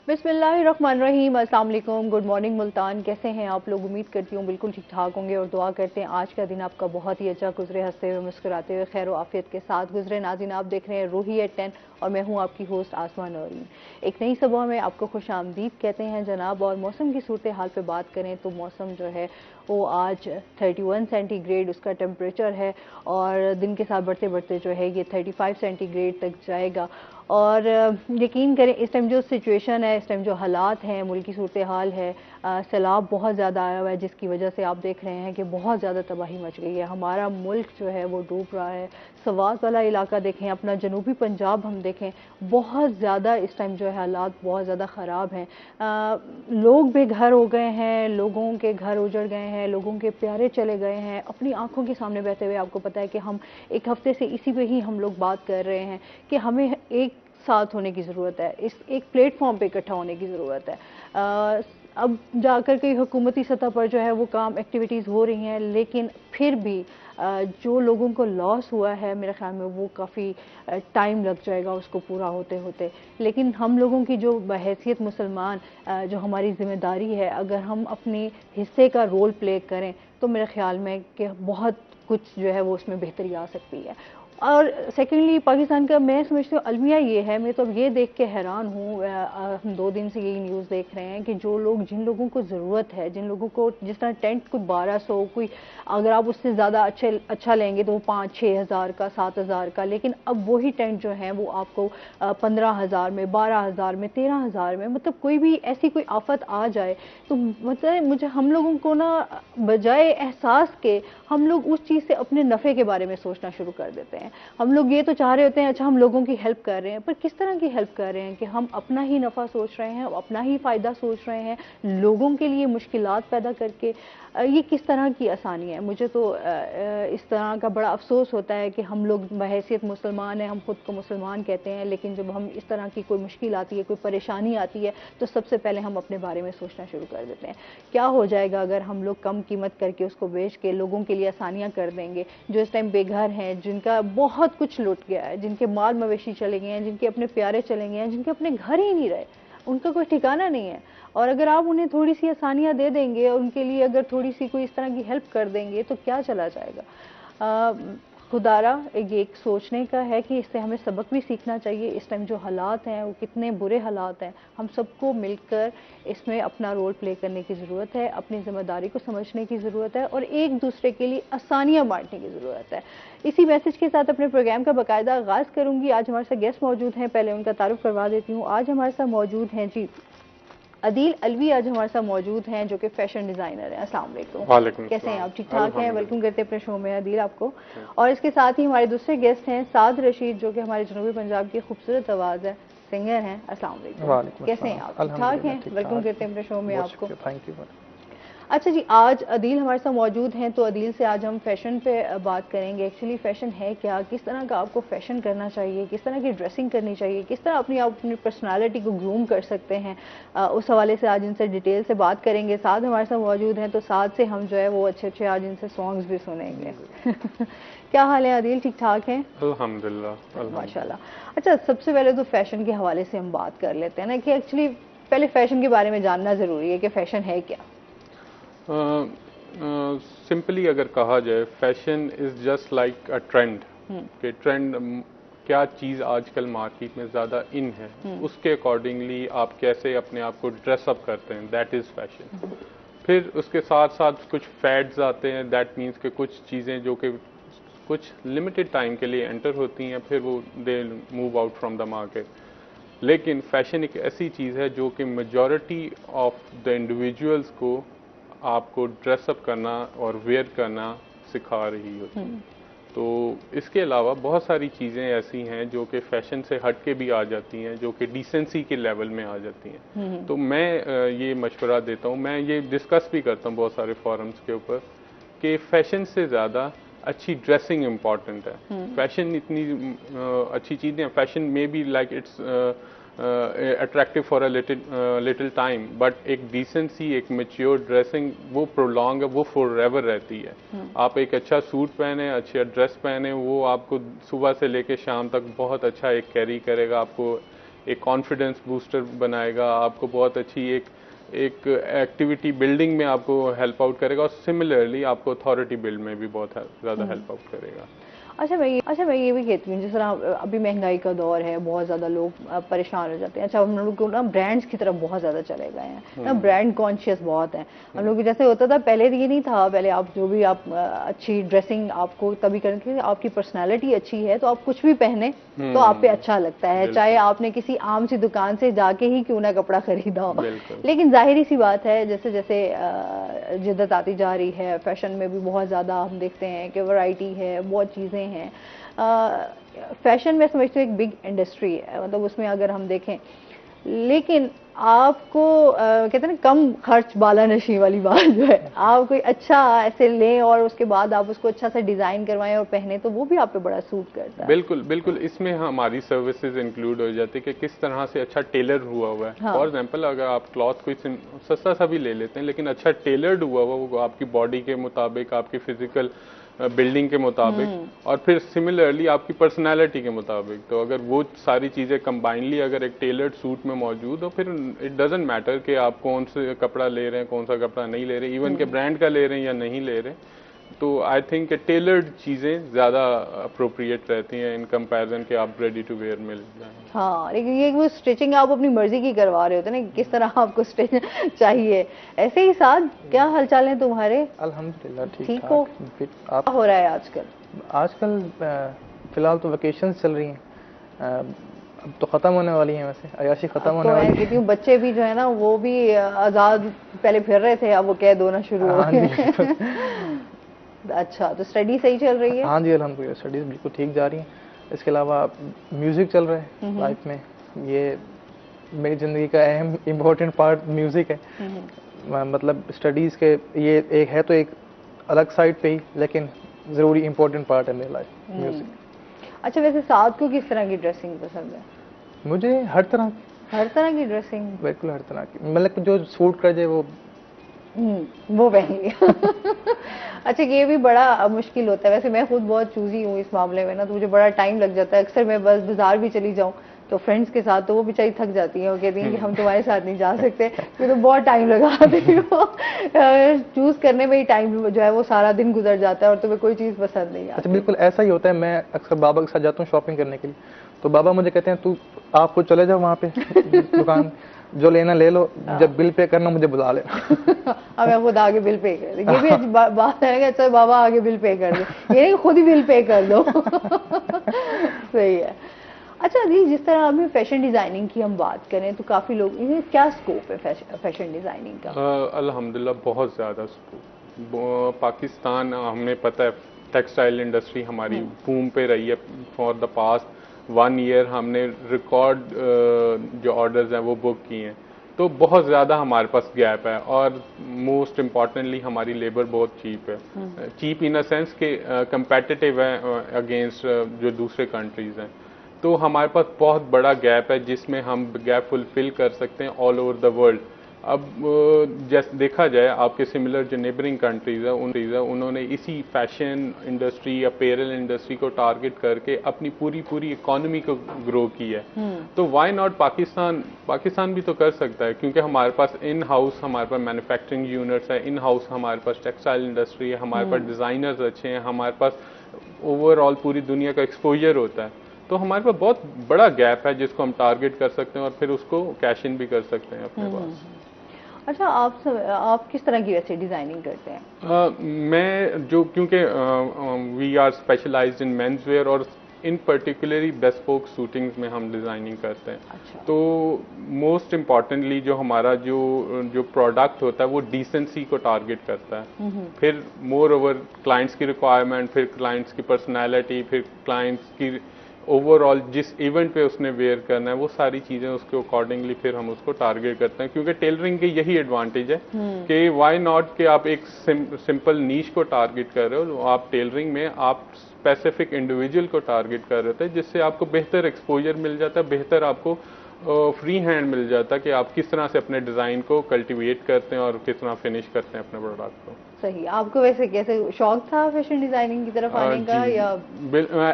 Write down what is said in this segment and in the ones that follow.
बिस्मिल्लाहिर्रहमानिर्रहीम, अस्सलाम वालेकुम, गुड मॉर्निंग मुल्तान। कैसे हैं आप लोग? उम्मीद करती हूँ बिल्कुल ठीक ठाक होंगे और दुआ करते हैं आज का दिन आपका बहुत ही अच्छा गुजरे, हंसते हुए मुस्कुराते हुए खैर आफियत के साथ गुजरे। नाज़रीन, आप देख रहे हैं रूही एट 10 और मैं हूँ आपकी होस्ट आसमा नौरीन। एक नई सुबह में आपको खुश आमदीद कहते हैं जनाब। और मौसम की सूरत हाल पे बात करें तो मौसम जो है वो आज 31 सेंटीग्रेड उसका टेम्परेचर है और दिन के साथ बढ़ते बढ़ते जो है ये 35 सेंटीग्रेड तक जाएगा। और यकीन करें इस टाइम जो सिचुएशन है, इस टाइम जो हालात हैं, मुल्क की सूरत हाल है, सैलाब बहुत ज़्यादा आया हुआ है जिसकी वजह से आप देख रहे हैं कि बहुत ज़्यादा तबाही मच गई है। हमारा मुल्क जो है वो डूब रहा है। सवात वाला इलाका देखें, अपना जनूबी पंजाब हम देखें, बहुत ज़्यादा इस टाइम जो है हालात बहुत ज़्यादा ख़राब हैं। लोग बेघर हो गए हैं, लोगों के घर उजड़ गए हैं, लोगों के प्यारे चले गए हैं अपनी आंखों के सामने बहते हुए। आपको पता है कि हम एक हफ्ते से इसी पे ही हम लोग बात कर रहे हैं कि हमें एक साथ होने की ज़रूरत है, इस एक प्लेटफॉर्म पे इकट्ठा होने की ज़रूरत है। अब जाकर के हुकूमती सतह पर जो है वो काम एक्टिविटीज़ हो रही हैं, लेकिन फिर भी जो लोगों को लॉस हुआ है मेरे ख्याल में वो काफ़ी टाइम लग जाएगा उसको पूरा होते होते। लेकिन हम लोगों की जो बहैसियत मुसलमान जो हमारी ज़िम्मेदारी है, अगर हम अपने हिस्से का रोल प्ले करें तो मेरे ख्याल में कि बहुत कुछ जो है वो उसमें बेहतरी आ सकती है। और सेकेंडली पाकिस्तान का मैं समझती हूँ अलमिया ये है, मैं तो अब ये देख के हैरान हूँ, हम 2 दिन से यही न्यूज़ देख रहे हैं कि जो लोग जिन लोगों को ज़रूरत है, जिन लोगों को जिस तरह टेंट कोई 1200 कोई अगर आप उससे ज़्यादा अच्छा लेंगे तो वो 5-6 हज़ार का 7 हज़ार का, लेकिन अब वही टेंट जो है वो आपको 15 हज़ार में, 12 हज़ार में, 13 हज़ार में, मतलब कोई भी ऐसी कोई आफत आ जाए तो मतलब मुझे हम लोगों को ना बजाय एहसास के हम लोग उस चीज़ से अपने नफ़े के बारे में सोचना शुरू कर देते हैं। हम लोग ये तो चाह रहे होते हैं अच्छा हम लोगों की हेल्प कर रहे हैं, पर किस तरह की हेल्प कर रहे हैं कि हम अपना ही नफ़ा सोच रहे हैं, अपना ही फ़ायदा सोच रहे हैं, लोगों के लिए मुश्किलात पैदा करके। ये किस तरह की आसानी है? मुझे तो इस तरह का बड़ा अफसोस होता है कि हम लोग बहैसियत मुसलमान हैं, हम खुद को मुसलमान कहते हैं, लेकिन जब हम इस तरह की कोई मुश्किल आती है, कोई परेशानी आती है तो सबसे पहले हम अपने बारे में सोचना शुरू कर देते हैं। क्या हो जाएगा अगर हम लोग कम कीमत करके उसको बेच के लोगों के लिए आसानियाँ कर देंगे, जो इस टाइम बेघर हैं, जिनका बहुत कुछ लुट गया है, जिनके माल मवेशी चले गए हैं, जिनके अपने प्यारे चले गए हैं, जिनके अपने घर ही नहीं रहे, उनका कोई ठिकाना नहीं है। और अगर आप उन्हें थोड़ी सी आसानियाँ दे देंगे और उनके लिए अगर थोड़ी सी कोई इस तरह की हेल्प कर देंगे तो क्या चला जाएगा। खुदारा ये एक सोचने का है कि इससे हमें सबक भी सीखना चाहिए। इस टाइम जो हालात हैं वो कितने बुरे हालात हैं, हम सबको मिलकर इसमें अपना रोल प्ले करने की ज़रूरत है, अपनी ज़िम्मेदारी को समझने की ज़रूरत है और एक दूसरे के लिए आसानियाँ बांटने की ज़रूरत है। इसी मैसेज के साथ अपने प्रोग्राम का बाकायदा आगाज़ करूँगी। आज हमारे साथ गेस्ट मौजूद हैं, पहले उनका तारुफ करवा देती हूँ। आज हमारे साथ मौजूद हैं जी अदील अलवी, आज हमारे साथ मौजूद हैं जो कि फैशन डिज़ाइनर हैं। अस्सलाम वालेकुम, कैसे हैं आप? ठीक ठाक हैं? वेलकम करते हैं अपने शो में अदील आपको। और इसके साथ ही हमारे दूसरे गेस्ट हैं साद रशीद, जो कि हमारे जनूबी पंजाब की खूबसूरत आवाज़ है, सिंगर हैं। अस्सलाम वालेकुम, कैसे हैं आप? ठीक ठाक हैं? वेलकम करते हैं अपने शो में आपको। Thank you. अच्छा जी, आज अदील हमारे साथ मौजूद हैं, तो अदील से आज हम फैशन पे बात करेंगे। एक्चुअली फ़ैशन है क्या, किस तरह का आपको फ़ैशन करना चाहिए, किस तरह की ड्रेसिंग करनी चाहिए, किस तरह अपनी पर्सनालिटी को ग्रूम कर सकते हैं, उस हवाले से आज इनसे डिटेल से बात करेंगे। साथ हमारे साथ मौजूद हैं, तो साथ से हम जो है वो अच्छे अच्छे आज इनसे सॉन्ग्स भी सुनेंगे। क्या हाल है अदील, ठीक ठाक हैं? अल्हम्दुलिल्लाह माशाल्लाह। अच्छा, सबसे पहले तो फ़ैशन के हवाले से हम बात कर लेते हैं ना कि एक्चुअली पहले फ़ैशन के बारे में जानना ज़रूरी है कि फ़ैशन है क्या। सिंपली अगर कहा जाए, fashion is just like a trend. कि ट्रेंड क्या चीज़ आजकल मार्केट में ज़्यादा इन है, उसके अकॉर्डिंगली आप कैसे अपने आप को ड्रेसअप करते हैं, दैट इज़ फैशन। फिर उसके साथ साथ कुछ फैड्स आते हैं, दैट मीन्स कि कुछ चीज़ें जो कि कुछ लिमिटेड टाइम के लिए एंटर होती हैं, फिर वो they move out from the market. लेकिन फैशन एक ऐसी चीज़ है जो कि मेजॉरिटी ऑफ द इंडिविजुअल्स को आपको ड्रेसअप करना और वेयर करना सिखा रही होती है। तो इसके अलावा बहुत सारी चीज़ें ऐसी हैं जो कि फैशन से हट के भी आ जाती हैं, जो कि डिसेंसी के लेवल में आ जाती हैं। तो मैं ये मशवरा देता हूँ, मैं ये डिस्कस भी करता हूँ बहुत सारे फोरम्स के ऊपर, कि फैशन से ज़्यादा अच्छी ड्रेसिंग इम्पॉर्टेंट है। फैशन इतनी अच्छी चीज़ नहीं है। फैशन में be like it's attractive for a little time, but एक डिसेंसी, एक मेच्योर ड्रेसिंग वो प्रोलॉन्ग है, वो फॉर एवर रहती है। आप एक अच्छा सूट पहने, अच्छा ड्रेस पहने, वो आपको सुबह से लेकर शाम तक बहुत अच्छा एक कैरी करेगा, आपको एक कॉन्फिडेंस बूस्टर बनाएगा, आपको बहुत अच्छी एक एक्टिविटी बिल्डिंग में आपको हेल्प आउट करेगा, और सिमिलरली आपको अथॉरिटी बिल्ड में भी बहुत ज़्यादा हेल्प आउट करेगा। अच्छा मैं ये भी कहती हूँ, जिस तरह अभी महंगाई का दौर है, बहुत ज़्यादा लोग परेशान हो जाते हैं। अच्छा, हम लोग को ना ब्रांड्स की तरफ बहुत ज़्यादा चले गए हैं ना, ब्रांड कॉन्शियस बहुत हैं हम लोग। जैसे होता था पहले, ये नहीं था पहले, आप जो भी आप अच्छी ड्रेसिंग आपको तभी करके, आपकी पर्सनैलिटी अच्छी है तो आप कुछ भी पहने तो आप पे अच्छा लगता है, चाहे आपने किसी आम सी दुकान से जाके ही क्यों ना कपड़ा खरीदा हो। लेकिन जाहिर सी बात है, जैसे जैसे जिद्दत आती जा रही है, फैशन में भी बहुत ज़्यादा हम देखते हैं कि वैरायटी है, बहुत चीज़ें हैं। फैशन में समझते हैं एक बिग इंडस्ट्री है, मतलब उसमें अगर हम देखें, लेकिन आपको कहते हैं ना कम खर्च बाला नशी वाली बात जो है, आप कोई अच्छा ऐसे लें और उसके बाद आप उसको अच्छा से डिजाइन करवाएं और पहने तो वो भी आप पे बड़ा सूट करता है। बिल्कुल बिल्कुल, इसमें हमारी सर्विसेज इंक्लूड हो जाती है कि किस तरह से अच्छा टेलर हुआ हुआ है। फॉर एग्जांपल, अगर आप क्लॉथ कोई सस्ता सा भी ले लेते हैं लेकिन अच्छा टेलर्ड हुआ हुआ, वो आपकी बॉडी के मुताबिक, आपकी फिजिकल बिल्डिंग के मुताबिक, और फिर सिमिलरली आपकी पर्सनालिटी के मुताबिक, तो अगर वो सारी चीज़ें कंबाइनली अगर एक टेलर्ड सूट में मौजूद हो, फिर इट डजंट मैटर कि आप कौन से कपड़ा ले रहे हैं, कौन सा कपड़ा नहीं ले रहे, इवन के ब्रांड का ले रहे हैं या नहीं ले रहे, तो आई थिंक टेलर्ड चीज़ें ज़्यादा अप्रोप्रिएट रहती हैं इन कंपैरिजन के आप रेडी टू वेयर मिल जाएं। हाँ, लेकिन ये वो स्टिचिंग आप अपनी मर्जी की करवा रहे होते हैं ना, किस तरह आपको स्टिच चाहिए। ऐसे ही साथ, क्या हालचाल है तुम्हारे? अल्हम्दुलिल्लाह ठीक हो? आप क्या हो रहा है आजकल? आजकल फिलहाल तो वेकेशन चल रही हैं, अब तो ख़त्म होने वाली हैं, वैसे अयाशी ख़त्म होने वाली है। बच्चे भी जो है ना वो भी आज़ाद पहले फिर रहे थे, अब वो कैद होना शुरू हो गए। अच्छा, तो स्टडी सही चल रही है? हाँ जी, अल्हम्दुलिल्लाह स्टडीज बिल्कुल ठीक जा रही हैं। इसके अलावा म्यूज़िक चल रहा है लाइफ में, ये मेरी ज़िंदगी का अहम इम्पोर्टेंट पार्ट म्यूज़िक है। मतलब स्टडीज़ के ये एक है तो एक अलग साइड पे ही, लेकिन ज़रूरी इम्पोर्टेंट पार्ट है मेरी लाइफ म्यूज़िक। अच्छा, वैसे साथ को किस तरह की ड्रेसिंग पसंद है? मुझे हर तरह की ड्रेसिंग, बिल्कुल हर तरह की, मतलब जो सूट कर जाए वो पहन लिया। अच्छा, ये भी बड़ा मुश्किल होता है। वैसे मैं खुद बहुत चूजी हूँ इस मामले में ना, तो मुझे बड़ा टाइम लग जाता है। अक्सर मैं बस बाजार भी चली जाऊँ तो फ्रेंड्स के साथ, तो वो बेचारी थक जाती हैं, वो कहती हैं कि हम तुम्हारे साथ नहीं जा सकते, क्योंकि तो बहुत टाइम लगाती हो। चूज करने में ही टाइम जो है वो सारा दिन गुजर जाता है और तुम्हें कोई चीज़ पसंद नहीं आती। अच्छा, बिल्कुल ऐसा ही होता है। मैं अक्सर बाबा के साथ जाता हूँ शॉपिंग करने के लिए, तो बाबा मुझे कहते हैं तू आप खुद चले जाओ वहाँ पे दुकान, जो लेना ले लो, जब बिल पे करना मुझे बुला ले। मैं खुद आगे बिल पे कर दे, ये भी अच्छी बात है कि अच्छा बाबा आगे बिल पे कर दे, ये नहीं खुद ही बिल पे कर दो। सही है। अच्छा जी, जिस तरह अभी फैशन डिजाइनिंग की हम बात करें तो काफी लोग, इन्हें क्या स्कोप है फैशन डिजाइनिंग का? अल्हम्दुलिल्लाह बहुत ज़्यादा स्कोप। पाकिस्तान, हमें पता है टेक्सटाइल इंडस्ट्री हमारी बूम पे रही है फॉर द पास्ट 1 ईयर। हमने रिकॉर्ड जो ऑर्डर्स हैं वो बुक किए हैं, तो बहुत ज़्यादा हमारे पास गैप है। और मोस्ट इम्पॉर्टेंटली हमारी लेबर बहुत चीप है, चीप इन अ सेंस के कंपेटिटिव है अगेंस्ट जो दूसरे कंट्रीज़ हैं। तो हमारे पास बहुत बड़ा गैप है जिसमें हम गैप फुलफिल कर सकते हैं ऑल ओवर द वर्ल्ड। अब जैसे देखा जाए, आपके सिमिलर जो नेबरिंग कंट्रीज है उन्होंने इसी फैशन इंडस्ट्री, अपैरल इंडस्ट्री को टारगेट करके अपनी पूरी इकोनॉमी को ग्रो की है। तो व्हाई नॉट पाकिस्तान भी तो कर सकता है, क्योंकि हमारे पास इन हाउस, हमारे पास मैन्युफैक्चरिंग यूनिट्स है, इन हाउस हमारे पास टेक्सटाइल इंडस्ट्री है, हमारे पास डिज़ाइनर्स अच्छे हैं, हमारे पास ओवरऑल पूरी दुनिया का एक्सपोजर होता है। तो हमारे पास बहुत बड़ा गैप है जिसको हम टारगेट कर सकते हैं और फिर उसको कैश इन भी कर सकते हैं अपने पास। अच्छा, आप किस तरह की वैसे डिजाइनिंग करते हैं? मैं जो, क्योंकि we are specialized in men's wear और इन पर्टिकुलरली बेस्पोक सूटिंग्स में हम डिज़ाइनिंग करते हैं। अच्छा। तो मोस्ट इम्पॉर्टेंटली जो हमारा जो प्रोडक्ट होता है वो डिसेंसी को टारगेट करता है। फिर मोर ओवर क्लाइंट्स की रिक्वायरमेंट, फिर क्लाइंट्स की पर्सनैलिटी, फिर क्लाइंट्स की ओवरऑल जिस इवेंट पे उसने वेयर करना है, वो सारी चीज़ें उसके अकॉर्डिंगली फिर हम उसको टारगेट करते हैं। क्योंकि टेलरिंग की यही एडवांटेज है कि व्हाई नॉट कि आप एक सिंपल नीश को टारगेट कर रहे हो, आप टेलरिंग में आप स्पेसिफिक इंडिविजुअल को टारगेट कर रहे थे, जिससे आपको बेहतर एक्सपोजर मिल जाता है, बेहतर आपको फ्री हैंड मिल जाता है कि आप किस तरह से अपने डिज़ाइन को कल्टिवेट करते हैं और किस तरह फिनिश करते हैं अपने प्रोडक्ट को। सही। आपको वैसे कैसे शौक था फैशन डिजाइनिंग की तरफ आने का या?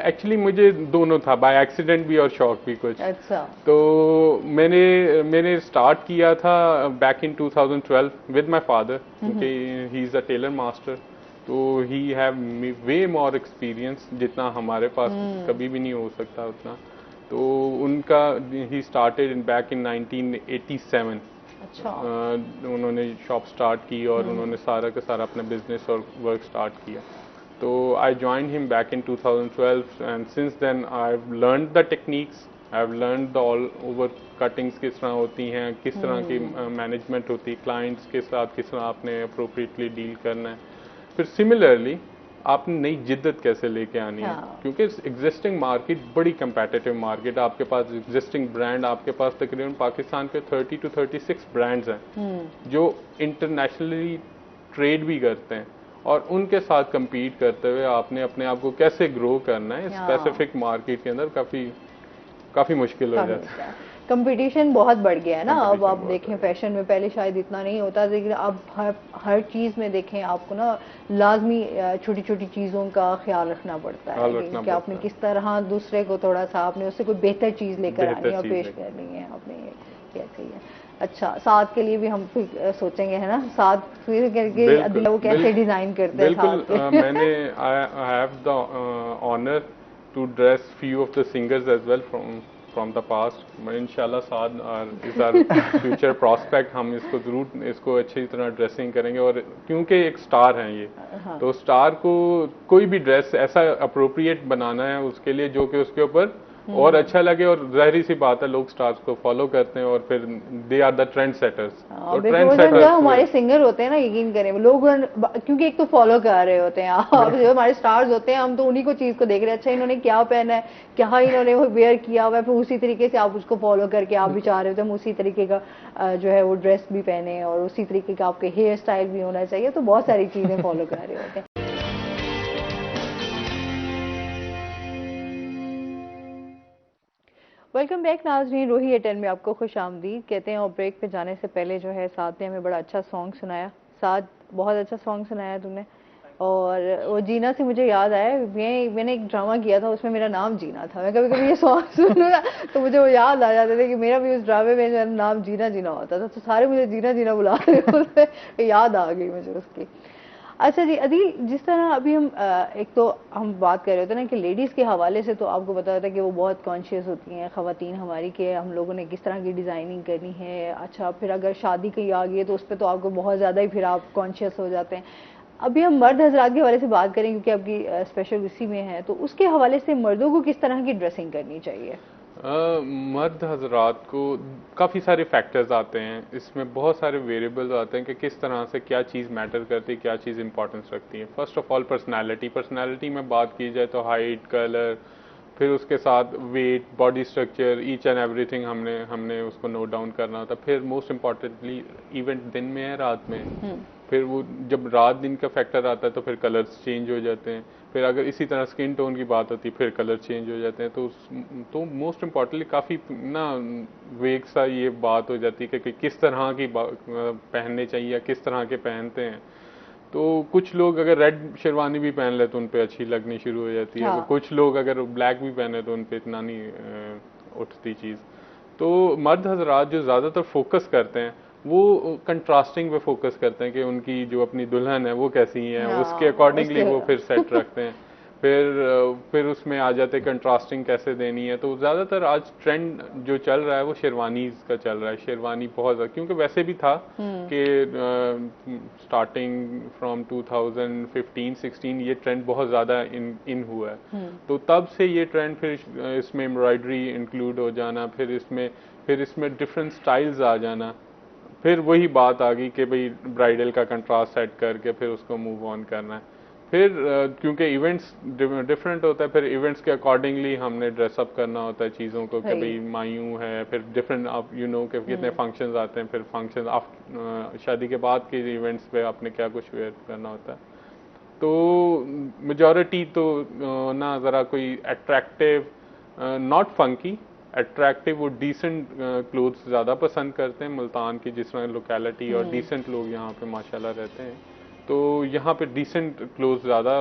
एक्चुअली मुझे दोनों था, बाय एक्सीडेंट भी और शौक भी कुछ। अच्छा। तो मैंने स्टार्ट किया था back in 2012 with my father, क्योंकि he is a tailor master, तो he have way more experience, जितना हमारे पास कभी भी नहीं हो सकता उतना। तो उनका ही स्टार्टेड बैक इन 1987। अच्छा। उन्होंने शॉप स्टार्ट की और उन्होंने सारा का सारा अपना बिजनेस और वर्क स्टार्ट किया। तो I join him back in 2012 and since then I have learned the techniques, I have learned the all over cuttings किस तरह होती हैं, किस तरह की मैनेजमेंट होती है, क्लाइंट्स के साथ किस तरह आपने अप्रोप्रिएटली डील करना है। फिर सिमिलरली आपने नई जिद्दत कैसे लेके आनी है, क्योंकि एग्जिस्टिंग मार्केट बड़ी कंपेटिटिव मार्केट, आपके पास एग्जिस्टिंग ब्रांड, आपके पास तकरीबन पाकिस्तान के 30 to 36 ब्रांड्स हैं जो इंटरनेशनली ट्रेड भी करते हैं, और उनके साथ compete करते हुए आपने अपने आप को कैसे ग्रो करना है स्पेसिफिक मार्केट के अंदर, काफी मुश्किल हो जाता है। कंपटीशन बहुत बढ़ गया है ना। अब आप देखें फैशन में पहले शायद इतना नहीं होता, लेकिन अब हर चीज में देखें आपको ना लाजमी छोटी छोटी चीजों का ख्याल रखना पड़ता है कि आपने किस तरह दूसरे को थोड़ा सा आपने उससे कोई बेहतर चीज लेकर आनी है और पेश करनी है आपने, कैसे ही है। अच्छा, साथ के लिए भी हम फिर सोचेंगे है ना, साथ फिर करके वो कैसे डिजाइन करते हैं। बिल्कुल, मैंने I have the honour to dress few of the singers as well from the past. इंशाल्लाह साथ इज आवर फ्यूचर प्रॉस्पेक्ट, हम इसको जरूर इसको अच्छी तरह ड्रेसिंग करेंगे, और क्योंकि एक स्टार हैं ये, तो स्टार को कोई भी ड्रेस ऐसा अप्रोप्रिएट बनाना है उसके लिए जो कि उसके ऊपर और अच्छा लगे, और जाहिर सी बात है लोग स्टार्स को फॉलो करते हैं और फिर they are the trend setters. तो ट्रेंड सेटर्स हमारे सिंगर होते हैं ना, यकीन करें लोग, क्योंकि एक तो फॉलो कर रहे होते हैं आप जो हमारे स्टार्स होते हैं, हम तो उन्हीं को चीज को देख रहे हैं, अच्छा इन्होंने क्या पहना है, क्या इन्होंने वो वेयर किया हुआ है, फिर उसी तरीके से आप उसको फॉलो करके आप भी चाह रहे होते हैं हम उसी तरीके का जो है वो ड्रेस भी पहने, और उसी तरीके का आपके हेयर स्टाइल भी होना चाहिए, तो बहुत सारी चीजें फॉलो कर रहे होते हैं। वेलकम बैक नाज़रीन, रूही एटेन में आपको खुश आमदीद कहते हैं। और ब्रेक पे जाने से पहले जो है साथ ने हमें बड़ा अच्छा सॉन्ग सुनाया, साथ बहुत अच्छा सॉन्ग सुनाया तुमने, और वो जीना से मुझे याद आया, मैंने एक ड्रामा किया था उसमें मेरा नाम जीना था। मैं कभी कभी ये सॉन्ग सुनूँ ना तो मुझे वो याद आ जाते थे कि मेरा भी उस ड्रामे में मेरा नाम जीना जीना होता था, तो सारे मुझे जीना जीना बुला रहे होते, याद आ गई मुझे उसकी। अच्छा जी अदील, जिस तरह अभी हम एक तो हम बात कर रहे होते ना कि लेडीज़ के हवाले से, तो आपको पता होता है कि वो बहुत कॉन्शियस होती हैं ख़वातीन हमारी, के हम लोगों ने किस तरह की डिज़ाइनिंग करनी है। अच्छा, फिर अगर शादी कहीं आ गई है तो उस पर तो आपको बहुत ज़्यादा ही फिर आप कॉन्शियस हो जाते हैं। अभी हम मर्द हजरात के हवाले से बात करें क्योंकि आपकी स्पेशल उसी में है, तो उसके हवाले से मर्दों को किस तरह की ड्रेसिंग करनी चाहिए? मर्द हजरात को काफ़ी सारे फैक्टर्स आते हैं, इसमें बहुत सारे वेरिएबल्स आते हैं कि किस तरह से क्या चीज़ मैटर करती है, क्या चीज़ इंपॉर्टेंस रखती है। फर्स्ट ऑफ ऑल पर्सनालिटी में बात की जाए तो हाइट, कलर, फिर उसके साथ weight, body structure, each and everything हमने उसको नोट डाउन करना होता है। फिर मोस्ट इम्पॉर्टेंटली इवेंट दिन में है रात में, फिर वो जब रात दिन का फैक्टर आता है तो फिर कलर्स चेंज हो जाते हैं। फिर अगर इसी तरह स्किन टोन की बात होती है फिर कलर चेंज हो जाते हैं। तो मोस्ट इम्पॉर्टेंटली काफ़ी ना वेग सा ये बात हो जाती है कि किस तरह की पहनने चाहिए या किस तरह के पहनते हैं। तो कुछ लोग अगर रेड शेरवानी भी पहन ले तो उन पे अच्छी लगनी शुरू हो जाती है। कुछ लोग अगर ब्लैक भी पहने तो उन पे इतना नहीं उठती चीज़। तो मर्द हजरात जो ज़्यादातर फोकस करते हैं वो कंट्रास्टिंग पे फोकस करते हैं कि उनकी जो अपनी दुल्हन है वो कैसी है, उसके अकॉर्डिंगली वो फिर सेट रखते हैं। फिर उसमें आ जाते हैं कंट्रास्टिंग कैसे देनी है। तो ज़्यादातर आज ट्रेंड जो चल रहा है वो शेरवानीज का चल रहा है। शेरवानी बहुत ज़्यादा, क्योंकि वैसे भी था कि स्टार्टिंग फ्रॉम 2015-16 ये ट्रेंड बहुत ज़्यादा इन हुआ है। तो तब से ये ट्रेंड, फिर इसमें एम्ब्रॉयडरी इंक्लूड हो जाना, फिर इसमें डिफरेंट स्टाइल्स आ जाना, फिर वही बात आ गई कि भाई ब्राइडल का कंट्रास्ट सेट करके फिर उसको मूव ऑन करना है। फिर क्योंकि इवेंट्स डिफरेंट होता है, फिर इवेंट्स के अकॉर्डिंगली हमने ड्रेसअप करना होता है चीज़ों को कि भाई मायूं है, फिर डिफरेंट आप कि कितने फंक्शंस आते हैं, फिर फंक्शन शादी के बाद के इवेंट्स पे आपने क्या कुछ वेयर करना होता है। तो मेजॉरिटी तो ना ज़रा कोई अट्रैक्टिव, नॉट फंकी, अट्रैक्टिव वो डिसेंट क्लोथ्स ज़्यादा पसंद करते हैं। मुल्तान की जिस तरह लोकेलिटी और डिसेंट लोग यहाँ पे माशाल्लाह रहते हैं, तो यहाँ पे डिसेंट क्लोथ ज़्यादा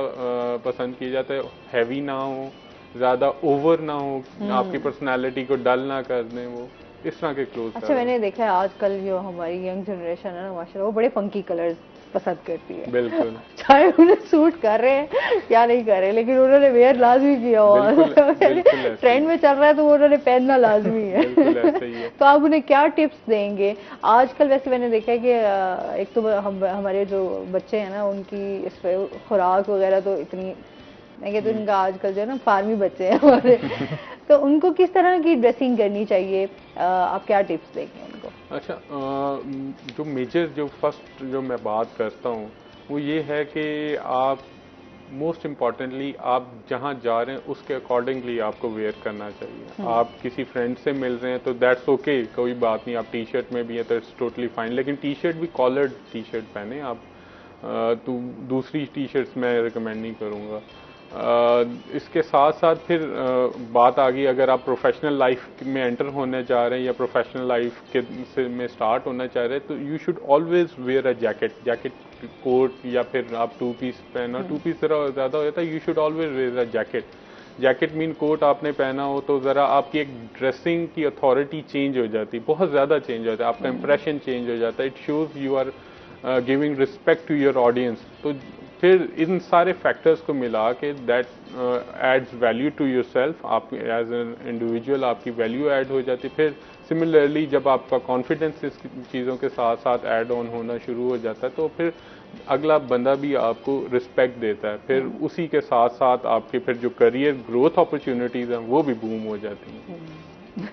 पसंद किए जाते हैं, हैवी ना हो, ज़्यादा ओवर ना हो, आपकी पर्सनालिटी को डल ना कर दें, वो इस तरह के क्लोथ। अच्छा, मैंने देखा है आजकल जो हमारी यंग जनरेशन है ना माशाल्लाह, वो बड़े फंकी कलर्स पसंद करती है। बिल्कुल। चाहे उन्हें सूट कर रहे हैं या नहीं कर रहे, लेकिन उन्होंने वेयर लाजमी किया हुआ है। ट्रेंड में चल रहा है तो वो उन्होंने पहनना लाजमी है। बिल्कुल ऐसा ही है। तो आप उन्हें क्या टिप्स देंगे आजकल? वैसे मैंने देखा है कि एक तो हमारे जो बच्चे हैं ना, उनकी इस पे खुराक वगैरह तो इतनी, मैं कहती हूँ उनका आजकल जो है ना फार्मी बच्चे हैं हमारे, तो उनको किस तरह की ड्रेसिंग करनी चाहिए, आप क्या टिप्स देंगे उनको? अच्छा, जो मेजर जो फर्स्ट जो मैं बात करता हूँ वो ये है कि आप मोस्ट इम्पॉर्टेंटली आप जहाँ जा रहे हैं उसके अकॉर्डिंगली आपको वेयर करना चाहिए। आप किसी फ्रेंड से मिल रहे हैं तो दैट्स ओके, कोई बात नहीं, आप टी शर्ट में भी हैं तो इट्स टोटली फाइन, लेकिन टी शर्ट भी कॉलर्ड टी शर्ट पहने आप। तो दूसरी टी शर्ट्स मैं रिकमेंड नहीं करूँगा। इसके साथ साथ फिर बात आ गई, अगर आप प्रोफेशनल लाइफ में एंटर होने जा रहे हैं या प्रोफेशनल लाइफ के में स्टार्ट होना चाह रहे हैं, तो you should always wear a jacket coat, या फिर आप टू पीस पहना, टू पीस ज़रा ज़्यादा हो जाता है, you should always wear a jacket mean coat आपने पहना हो तो ज़रा आपकी एक ड्रेसिंग की अथॉरिटी चेंज हो जाती है, बहुत ज़्यादा चेंज हो जाता है, आपका इंप्रेशन चेंज हो जाता है, it shows you are giving respect to your audience. तो फिर इन सारे फैक्टर्स को मिला के that adds value to yourself, आप एज एन इंडिविजुअल आपकी वैल्यू ऐड हो जाती है। फिर सिमिलरली जब आपका कॉन्फिडेंस इस चीज़ों के साथ साथ ऐड ऑन होना शुरू हो जाता है तो फिर अगला बंदा भी आपको रिस्पेक्ट देता है, फिर उसी के साथ साथ आपके फिर जो करियर ग्रोथ अपॉर्चुनिटीज़ हैं वो भी बूम हो जाती हैं।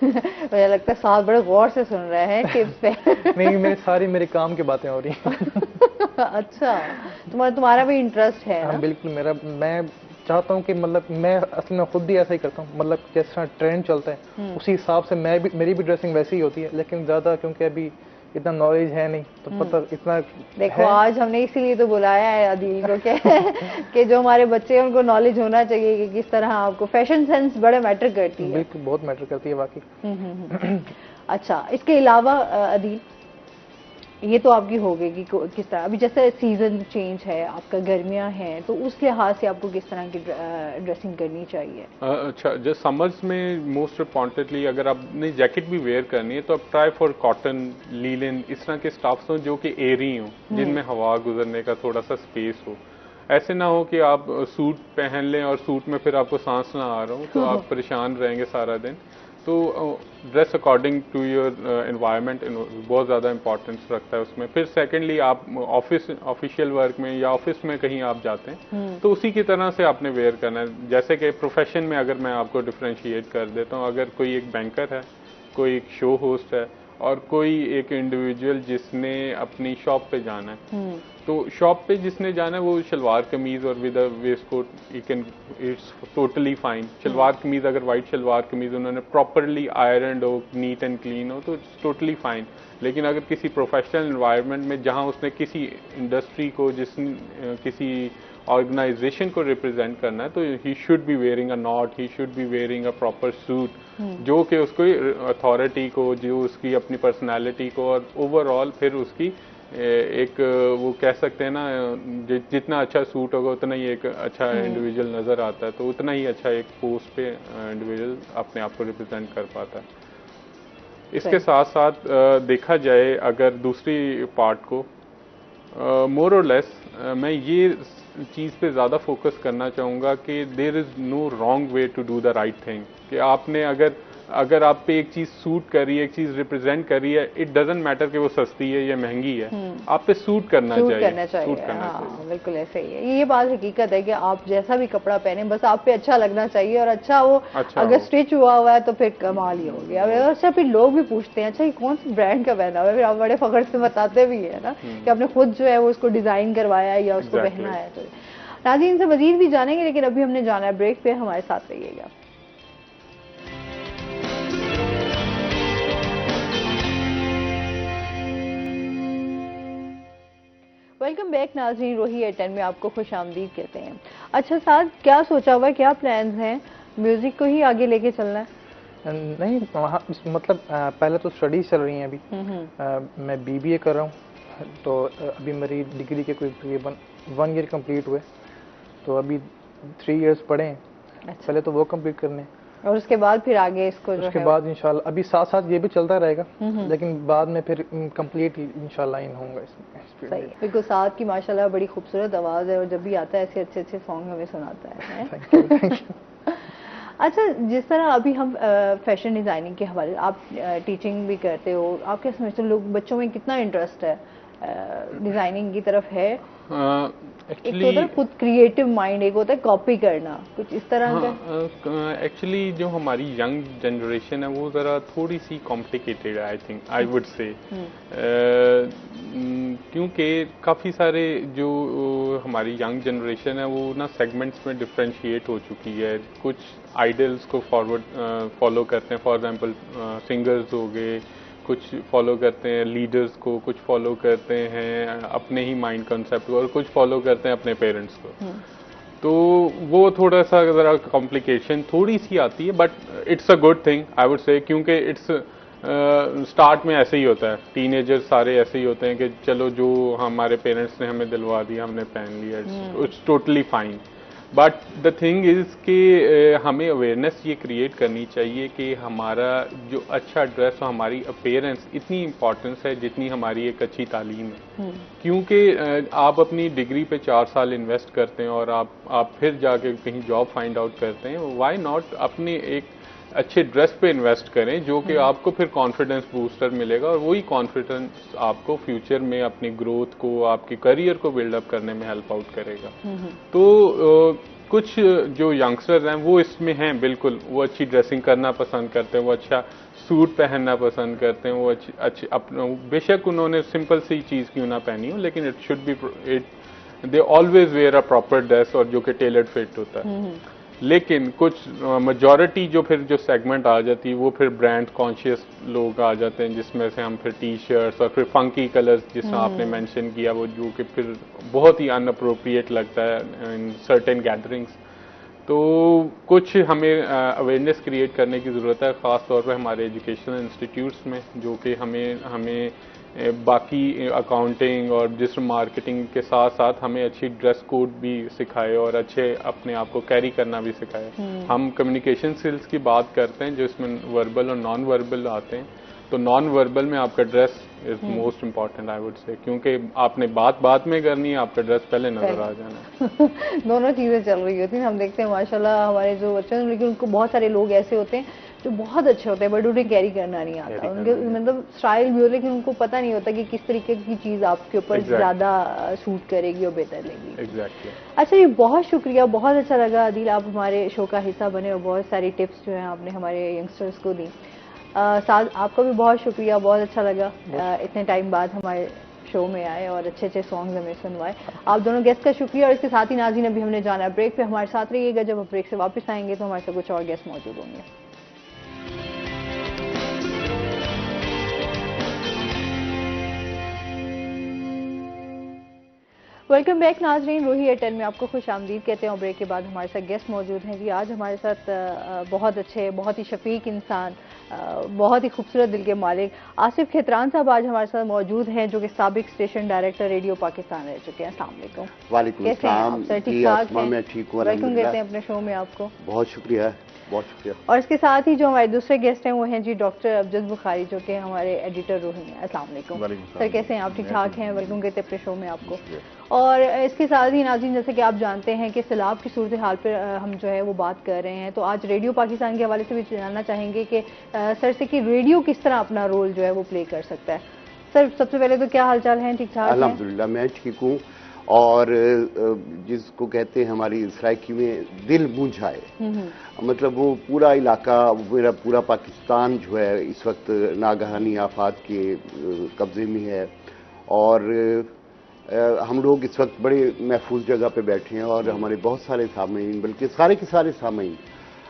मुझे लगता है साथ बड़े गौर से सुन रहे हैं टिप्स पे। नहीं, मेरे काम की बातें हो रही हैं। अच्छा, तुम्हारा भी इंटरेस्ट है? हाँ बिल्कुल, मैं चाहता हूँ कि मतलब मैं असल में खुद भी ऐसा ही करता हूँ, मतलब जिस तरह ट्रेंड चलता है उसी हिसाब से मेरी भी ड्रेसिंग वैसी ही होती है, लेकिन ज़्यादा क्योंकि अभी इतना नॉलेज है नहीं तो पता इतना देखो है। आज हमने इसीलिए तो बुलाया है अदील को कि जो हमारे बच्चे हैं उनको नॉलेज होना चाहिए कि किस तरह आपको फैशन सेंस बड़े मैटर करती है। बिल्कुल, बहुत मैटर करती है वाकई। अच्छा, इसके अलावा अदील, ये तो आपकी हो गई कि किस तरह अभी जैसे सीजन चेंज है, आपका गर्मियां हैं, तो उस लिहाज से आपको किस तरह की ड्रेसिंग करनी चाहिए? अच्छा, जो समर्स में मोस्ट इम्पॉर्टेंटली अगर आपने जैकेट भी वेयर करनी है तो आप ट्राई फॉर कॉटन, लीलन, इस तरह के स्टफ्स हो जो कि एयरी हो, जिनमें हवा गुजरने का थोड़ा सा स्पेस हो। ऐसे ना हो कि आप सूट पहन लें और सूट में फिर आपको सांस ना आ रहा हो तो आप परेशान रहेंगे सारा दिन। तो dress according to your environment बहुत ज़्यादा इंपॉर्टेंस रखता है उसमें। फिर सेकेंडली आप ऑफिशियल वर्क में या ऑफिस में कहीं आप जाते हैं तो उसी की तरह से आपने वेयर करना है। जैसे कि प्रोफेशन में अगर मैं आपको डिफ्रेंशिएट कर देता हूँ, अगर कोई एक बैंकर है, कोई एक शो होस्ट है और कोई एक इंडिविजुअल जिसने अपनी शॉप पे जाना है, तो शॉप पे जिसने जाना है वो शलवार कमीज और with waistcoat, it's totally fine. Shalwar kameez अगर वाइट शलवार कमीज उन्होंने प्रॉपरली आयरन हो, नीट एंड क्लीन हो, तो इट्स टोटली फाइन। लेकिन अगर किसी प्रोफेशनल एनवायरनमेंट में जहां उसने किसी इंडस्ट्री को किसी ऑर्गेनाइजेशन को रिप्रेजेंट करना है तो he should be wearing a not, he should be wearing a proper suit जो कि उसको अथॉरिटी को, जो उसकी अपनी पर्सनालिटी को और ओवरऑल फिर उसकी एक वो कह सकते हैं ना, जितना अच्छा सूट होगा उतना ही एक अच्छा इंडिविजुअल नज़र आता है, तो उतना ही अच्छा एक पोस्ट पे इंडिविजुअल अपने आप को रिप्रेजेंट कर पाता है। इसके साथ साथ देखा जाए अगर दूसरी पार्ट को, मोर और लेस मैं ये चीज़ पे ज़्यादा फोकस करना चाहूँगा कि there is no wrong way to do the right thing. कि आपने अगर आप पे एक चीज़ सूट कर रही है, एक चीज़ रिप्रेजेंट कर रही है, इट डजंट मैटर कि वो सस्ती है या महंगी है, आप पे सूट करना चाहिए। हाँ, बिल्कुल ऐसे ही है। ये बात हकीकत है कि आप जैसा भी कपड़ा पहने बस आप पे अच्छा लगना चाहिए, और अच्छा वो अगर स्टिच हुआ हुआ है तो फिर कमाल ही हो गया। अच्छा, फिर लोग भी पूछते हैं अच्छा ये कौन सी ब्रांड का पहना हुआ है, फिर आप बड़े फख्र से बताते भी है ना कि आपने खुद जो है वो उसको डिजाइन करवाया है या उसको पहना है। तो नाज़रीन से मजीद भी जानेंगे, लेकिन अभी हमने जाना है ब्रेक पे, हमारे साथ रहिएगा। वेलकम बैक नाज़रीन, रोही एटेन में आपको खुश आमदीद कहते हैं। अच्छा साथ क्या सोचा हुआ है, क्या प्लान्स हैं? म्यूजिक को ही आगे लेके चलना है? नहीं, वहाँ मतलब पहले तो स्टडीज चल रही हैं अभी। मैं बीबीए कर रहा हूँ तो अभी मेरी डिग्री के कोई तकरीबन 1 ईयर कंप्लीट हुए, तो अभी 3 इयर्स पढ़े हैं। अच्छा। पहले तो वो कंप्लीट करने, और उसके बाद फिर आगे इसको जो उसके है बाद इंशाल्लाह अभी साथ साथ ये भी चलता रहेगा, लेकिन बाद में फिर कंप्लीट इंशाल्लाह इन होऊंगा इसमें। सही है। बिल्कुल साथ की माशाल्लाह बड़ी खूबसूरत आवाज़ है और जब भी आता है ऐसे अच्छे अच्छे सॉन्ग हमें सुनाता है। Thank you. अच्छा, जिस तरह अभी हम फैशन डिज़ाइनिंग के हवाले, आप टीचिंग भी करते हो, आप क्या समझते हो लोग बच्चों में कितना इंटरेस्ट है डिज़ाइनिंग की तरफ है? एक तो होता है खुद क्रिएटिव माइंड, एक होता है कॉपी करना, कुछ इस तरह का। एक्चुअली जो हमारी यंग जनरेशन है वो ज़रा थोड़ी सी कॉम्प्लिकेटेड है, I think, I would say, क्योंकि काफ़ी सारे जो हमारी यंग जनरेशन है वो ना सेगमेंट्स में डिफ्रेंशिएट हो चुकी है। कुछ आइडल्स को फॉलो करते हैं, फॉर एग्जांपल सिंगर्स हो गए, कुछ फॉलो करते हैं लीडर्स को, कुछ फॉलो करते हैं अपने ही माइंड कंसेप्ट को, और कुछ फॉलो करते हैं अपने पेरेंट्स को। तो वो थोड़ा सा ज़रा कॉम्प्लिकेशन थोड़ी सी आती है, but it's a good thing I would say, क्योंकि इट्स स्टार्ट में ऐसे ही होता है, टीनेजर्स सारे ऐसे ही होते हैं कि चलो जो हमारे पेरेंट्स ने हमें दिलवा दिया हमने पहन लिया, it's totally fine. But the thing is कि हमें अवेयरनेस ये क्रिएट करनी चाहिए कि हमारा जो अच्छा ड्रेस और हमारी अपीयरेंस इतनी इम्पॉर्टेंस है जितनी हमारी एक अच्छी तालीम है। क्योंकि आप अपनी डिग्री पे 4 साल इन्वेस्ट करते हैं और आप फिर जाके कहीं जॉब फाइंड आउट करते हैं, व्हाई नॉट अपने एक अच्छे ड्रेस पे इन्वेस्ट करें जो कि आपको फिर कॉन्फिडेंस बूस्टर मिलेगा, और वही कॉन्फिडेंस आपको फ्यूचर में अपनी ग्रोथ को, आपके करियर को बिल्डअप करने में हेल्प आउट करेगा। तो कुछ जो यंगस्टर्स हैं वो इसमें हैं बिल्कुल, वो अच्छी ड्रेसिंग करना पसंद करते हैं, वो अच्छा सूट पहनना पसंद करते हैं, वो अच्छी अपना, बेशक उन्होंने सिंपल सी चीज़ क्यों ना पहनी हो, लेकिन it should be, they always wear a proper dress और जो कि टेलर्ड फिट होता है। लेकिन कुछ मेजॉरिटी जो फिर जो सेगमेंट आ जाती है वो फिर ब्रांड कॉन्शियस लोग आ जाते हैं, जिसमें से हम फिर टी शर्ट्स और फिर फंकी कलर्स जिस आपने मेंशन किया, वो जो कि फिर बहुत ही अनअप्रोप्रिएट लगता है इन सर्टेन गैदरिंग्स। तो कुछ हमें अवेयरनेस क्रिएट करने की ज़रूरत है, ख़ास तौर पर हमारे एजुकेशनल इंस्टीट्यूट्स में, जो कि हमें बाकी अकाउंटिंग और डिजिटल मार्केटिंग के साथ साथ हमें अच्छी ड्रेस कोड भी सिखाए और अच्छे अपने आप को कैरी करना भी सिखाए। हम कम्युनिकेशन स्किल्स की बात करते हैं जो इसमें वर्बल और नॉन वर्बल आते हैं, तो नॉन वर्बल में आपका dress is most important I would say, क्योंकि आपने बात में करनी है, आपका ड्रेस पहले नजर आ जाना है। दोनों चीज़ें चल रही होती हैं। हम देखते हैं माशाल्लाह हमारे जो बच्चे हैं, लेकिन उनको बहुत सारे लोग ऐसे होते हैं जो बहुत अच्छे होते हैं बट उन्हें कैरी करना नहीं आता, उनके मतलब स्टाइल भी हो, लेकिन उनको पता नहीं होता कि किस तरीके की चीज़ आपके ऊपर ज़्यादा सूट करेगी और बेहतर लगेगी। एग्जैक्टली। अच्छा, ये बहुत शुक्रिया, बहुत अच्छा लगा आदिल, आप हमारे शो का हिस्सा बने और बहुत सारी टिप्स जो हैं आपने हमारे यंगस्टर्स को दी। साथ आपका भी बहुत शुक्रिया, बहुत अच्छा लगा इतने टाइम बाद हमारे शो में आए और अच्छे अच्छे सॉन्ग्स हमें सुनवाए। आप दोनों गेस्ट का शुक्रिया, और इसके साथ ही नाज़रीन अभी हमने जाना है ब्रेक पे, हमारे साथ रहिएगा। जब हम ब्रेक से वापस आएंगे तो हमारे साथ कुछ और गेस्ट मौजूद होंगे। वेलकम बैक नाजरीन, रूही एयरटेल में आपको खुश आमदीद कहते हैं। और ब्रेक के बाद हमारे साथ गेस्ट मौजूद हैं जी। आज हमारे साथ बहुत अच्छे, बहुत ही शफीक इंसान, बहुत ही खूबसूरत दिल के मालिक आसिफ खेतरान साहब आज हमारे साथ मौजूद हैं, जो कि साबिक स्टेशन डायरेक्टर रेडियो पाकिस्तान रह चुके हैं। अस्सलाम वालेकुम। वालेकुम अस्सलाम। ठीक ठाक हैं? मैं ठीक हूँ, वेलकम कहते हैं अपने शो में आपको। बहुत शुक्रिया, बहुत शुक्रिया। और इसके साथ ही जो हमारे दूसरे गेस्ट हैं वो हैं जी डॉक्टर अफजल बुखारी, जो कि हमारे एडिटर रूही हैं। अस्सलाम वालेकुम सर, कैसे हैं आप? ठीक ठाक हैं? वेलकम कहते हैं अपने शो में आपको। और इसके साथ ही नाज़रीन, जैसे कि आप जानते हैं कि सैलाब की सूरत हाल पर हम जो है वो बात कर रहे हैं, तो आज रेडियो पाकिस्तान के हवाले से भी जानना चाहेंगे कि सर से कि रेडियो किस तरह अपना रोल जो है वो प्ले कर सकता है। सर, सबसे पहले तो क्या हालचाल है? ठीक ठाक? अल्हम्दुलिल्लाह मैं ठीक हूँ, और जिसको कहते हैं हमारी सराइकी में दिल मुंझाए, मतलब वो पूरा इलाका, मेरा पूरा पाकिस्तान जो है इस वक्त नागहानी आफात के कब्जे में है, और हम लोग इस वक्त बड़े महफूज जगह पे बैठे हैं, और हमारे बहुत सारे सामीन, बल्कि सारे के सारे सामीन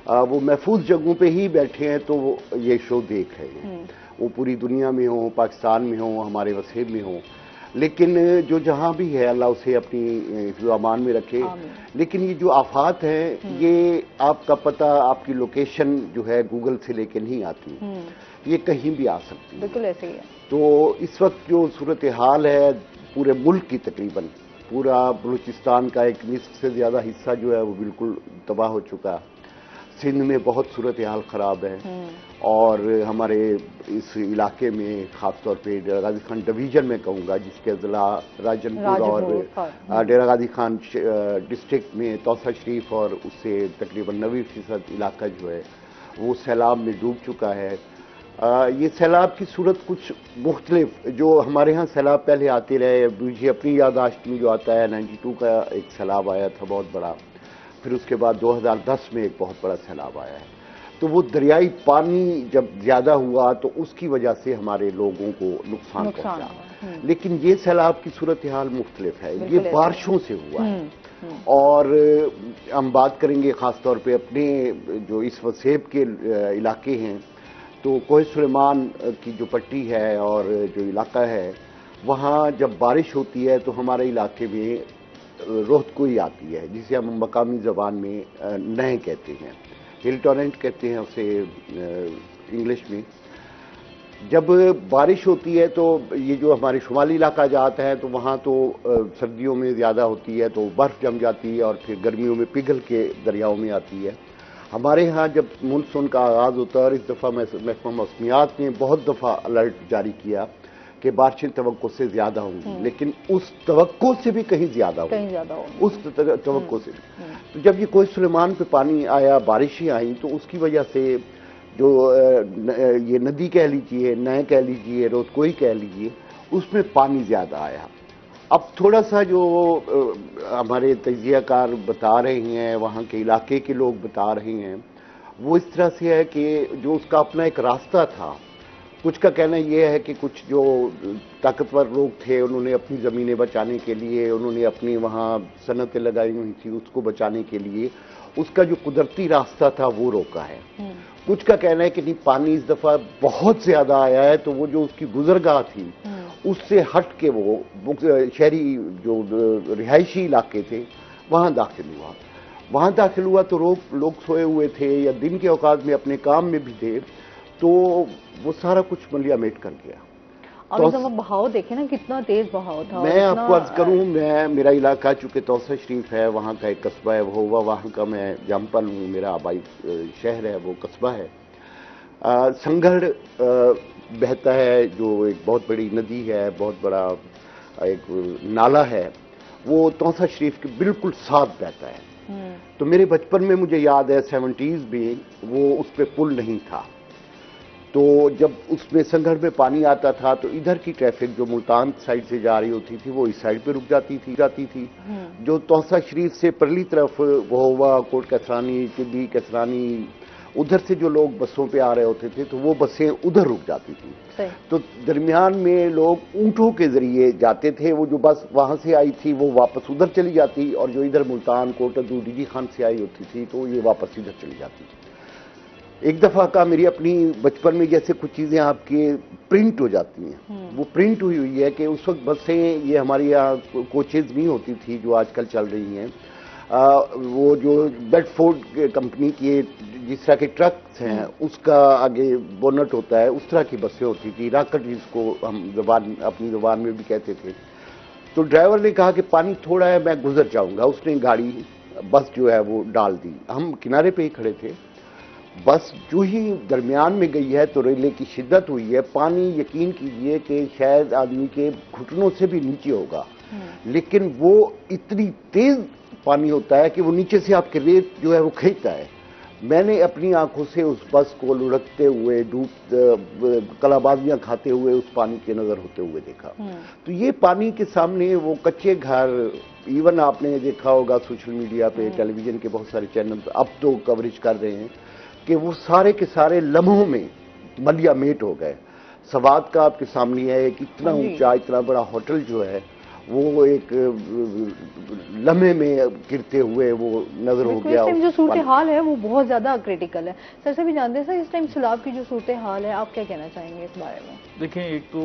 वो महफूज जगहों पे ही बैठे हैं, तो वो ये शो देख रहे हैं। वो पूरी दुनिया में हो, पाकिस्तान में हो, हमारे वसेब में हो, लेकिन जो जहाँ भी है अल्लाह उसे अपनी हिफ्ज़ अमान में रखे। लेकिन ये जो आफात है, ये आपका पता, आपकी लोकेशन जो है गूगल से लेके नहीं आती, ये कहीं भी आ सकती है। बिल्कुल ऐसे ही है। तो इस वक्त जो सूरत हाल है पूरे मुल्क की, तकरीबन पूरा बलूचिस्तान का एक निस्फ से ज़्यादा हिस्सा जो है वो बिल्कुल तबाह हो चुका। सिंध में बहुत सूरत हाल ख़राब है और हमारे इस इलाके में ख़ास तौर पे डेरा गाजी खान डिवीज़न में कहूँगा, जिसके ज़िला राजनपुर और डेरा गाजी खान डिस्ट्रिक्ट में तौसा शरीफ और उससे तकरीबन 90% इलाका जो है वो सैलाब में डूब चुका है। ये सैलाब की सूरत कुछ मुख्तलिफ, जो हमारे यहाँ सैलाब पहले आते रहे, मुझे अपनी याददाश्त में जो आता है 92 का एक सैलाब आया था बहुत बड़ा, फिर उसके बाद 2010 में एक बहुत बड़ा सैलाब आया है। तो वो दरियाई पानी जब ज़्यादा हुआ तो उसकी वजह से हमारे लोगों को नुकसान पहुंचा। लेकिन ये सैलाब की सूरत हाल मुख्तलिफ है, ये बारिशों से हुआ है। और हम बात करेंगे ख़ास तौर पे अपने जो इस वसेब के इलाके हैं, तो कोह सुलेमान की जो पट्टी है और जो इलाका है, वहाँ जब बारिश होती है तो हमारे इलाके में रोहतकोई आती है, जिसे हम मकामी ज़बान में नह कहते हैं, हिल टॉरेंट कहते हैं उसे इंग्लिश में। जब बारिश होती है तो ये जो हमारे शुमाली इलाका जाता है तो वहाँ तो सर्दियों में ज़्यादा होती है तो बर्फ़ जम जाती है और फिर गर्मियों में पिघल के दरियाओं में आती है। हमारे यहाँ जब मानसून का आगाज़ होता है, और इस दफ़ा महकमा मौसमियात ने बहुत दफ़ा अलर्ट जारी किया कि बारिशें तवक्को से ज़्यादा होंगी, लेकिन उस तवक्को से भी कहीं ज़्यादा होगी, उस तवक्को से भी। तो जब ये कोह सुलेमान पे पानी आया, बारिशें आई, तो उसकी वजह से जो ये नदी कह लीजिए, नह कह लीजिए, रोहतकोई कह लीजिए, उसमें पानी ज़्यादा आया। अब थोड़ा सा जो हमारे तजियाकार बता रहे हैं, वहाँ के इलाके के लोग बता रहे हैं, वो इस तरह से है कि जो उसका अपना एक रास्ता था, कुछ का कहना यह है कि कुछ जो ताकतवर लोग थे उन्होंने अपनी ज़मीनें बचाने के लिए, उन्होंने अपनी वहाँ सनतें लगाई हुई थी, उसको बचाने के लिए उसका जो कुदरती रास्ता था वो रोका है। कुछ का कहना है कि नहीं, पानी इस दफ़ा बहुत ज़्यादा आया है, तो वो जो उसकी गुजरगाह थी उससे हट के वो शहरी जो रिहायशी इलाके थे वहाँ दाखिल हुआ तो लोग सोए हुए थे या दिन के औकात में अपने काम में भी थे, तो वो सारा कुछ मलियामेट कर गया। अब इस दफा बहाव देखे ना, कितना तेज बहाव था। मैं आपको अर्ज करूं, मेरा इलाका चूंकि तौसा शरीफ है, वहाँ का एक कस्बा है वो हुआ, वहाँ का मैं जामपल हूँ, मेरा आबाई शहर है, वो कस्बा है। संगड़ बहता है, जो एक बहुत बड़ी नदी है, बहुत बड़ा एक नाला है, वो तौसा शरीफ के बिल्कुल साथ बहता है। तो मेरे बचपन में मुझे याद है 70s में वो उस पर पुल नहीं था, तो जब उसमें संगड़ में पानी आता था तो इधर की ट्रैफिक जो मुल्तान साइड से जा रही होती थी वो इस साइड पे रुक जाती थी। जो तौसा शरीफ से परली तरफ वो हुआ कोट कसरानी, चिब्बी कसरानी, उधर से जो लोग बसों पे आ रहे होते थे तो वो बसें उधर रुक जाती थी। तो दरमियान में लोग ऊँटों के जरिए जाते थे, वो जो बस वहाँ से आई थी वो वापस उधर चली जाती, और जो इधर मुल्तान कोटद्दू डीजी खान से आई होती थी तो ये वापस इधर चली जाती थी। एक दफ़ा का मेरी अपनी बचपन में जैसे कुछ चीज़ें आपके प्रिंट हो जाती हैं, वो प्रिंट हुई है कि उस वक्त बसें, ये हमारे यहाँ कोचेज़ नहीं होती थी जो आजकल चल रही हैं, वो जो बेडफोर्ड कंपनी की जिस तरह के ट्रक्स हैं उसका आगे बोनट होता है, उस तरह की बसें होती थी, राकट जिसको हम अपनी ज़बान में भी कहते थे। तो ड्राइवर ने कहा कि पानी थोड़ा है, मैं गुजर जाऊँगा, उसने गाड़ी बस जो है वो डाल दी। हम किनारे पे ही खड़े थे, बस जो ही दरमियान में गई है तो रेले की शिद्दत हुई है, पानी यकीन कीजिए कि शायद आदमी के घुटनों से भी नीचे होगा, लेकिन वो इतनी तेज पानी होता है कि वो नीचे से आपके रेत जो है वो खींचता है। मैंने अपनी आंखों से उस बस को लुढ़कते हुए, कलाबाजियां खाते हुए उस पानी के नजर होते हुए देखा। तो ये पानी के सामने वो कच्चे घर, इवन आपने देखा होगा सोशल मीडिया पे, टेलीविजन के बहुत सारे चैनल अब तो कवरेज कर रहे हैं कि वो सारे के सारे लम्हों में मलियामेट हो गए। सवाद का आपके सामने है, एक इतना ऊंचा इतना बड़ा होटल जो है वो एक लम्हे में गिरते हुए वो नजर हो गया। इस टाइम जो सूरत हाल है वो बहुत ज्यादा क्रिटिकल है। सर से भी जानते हैं, सर इस टाइम सैलाब की जो सूरत हाल है, आप क्या कहना चाहेंगे इस बारे में? देखें, एक तो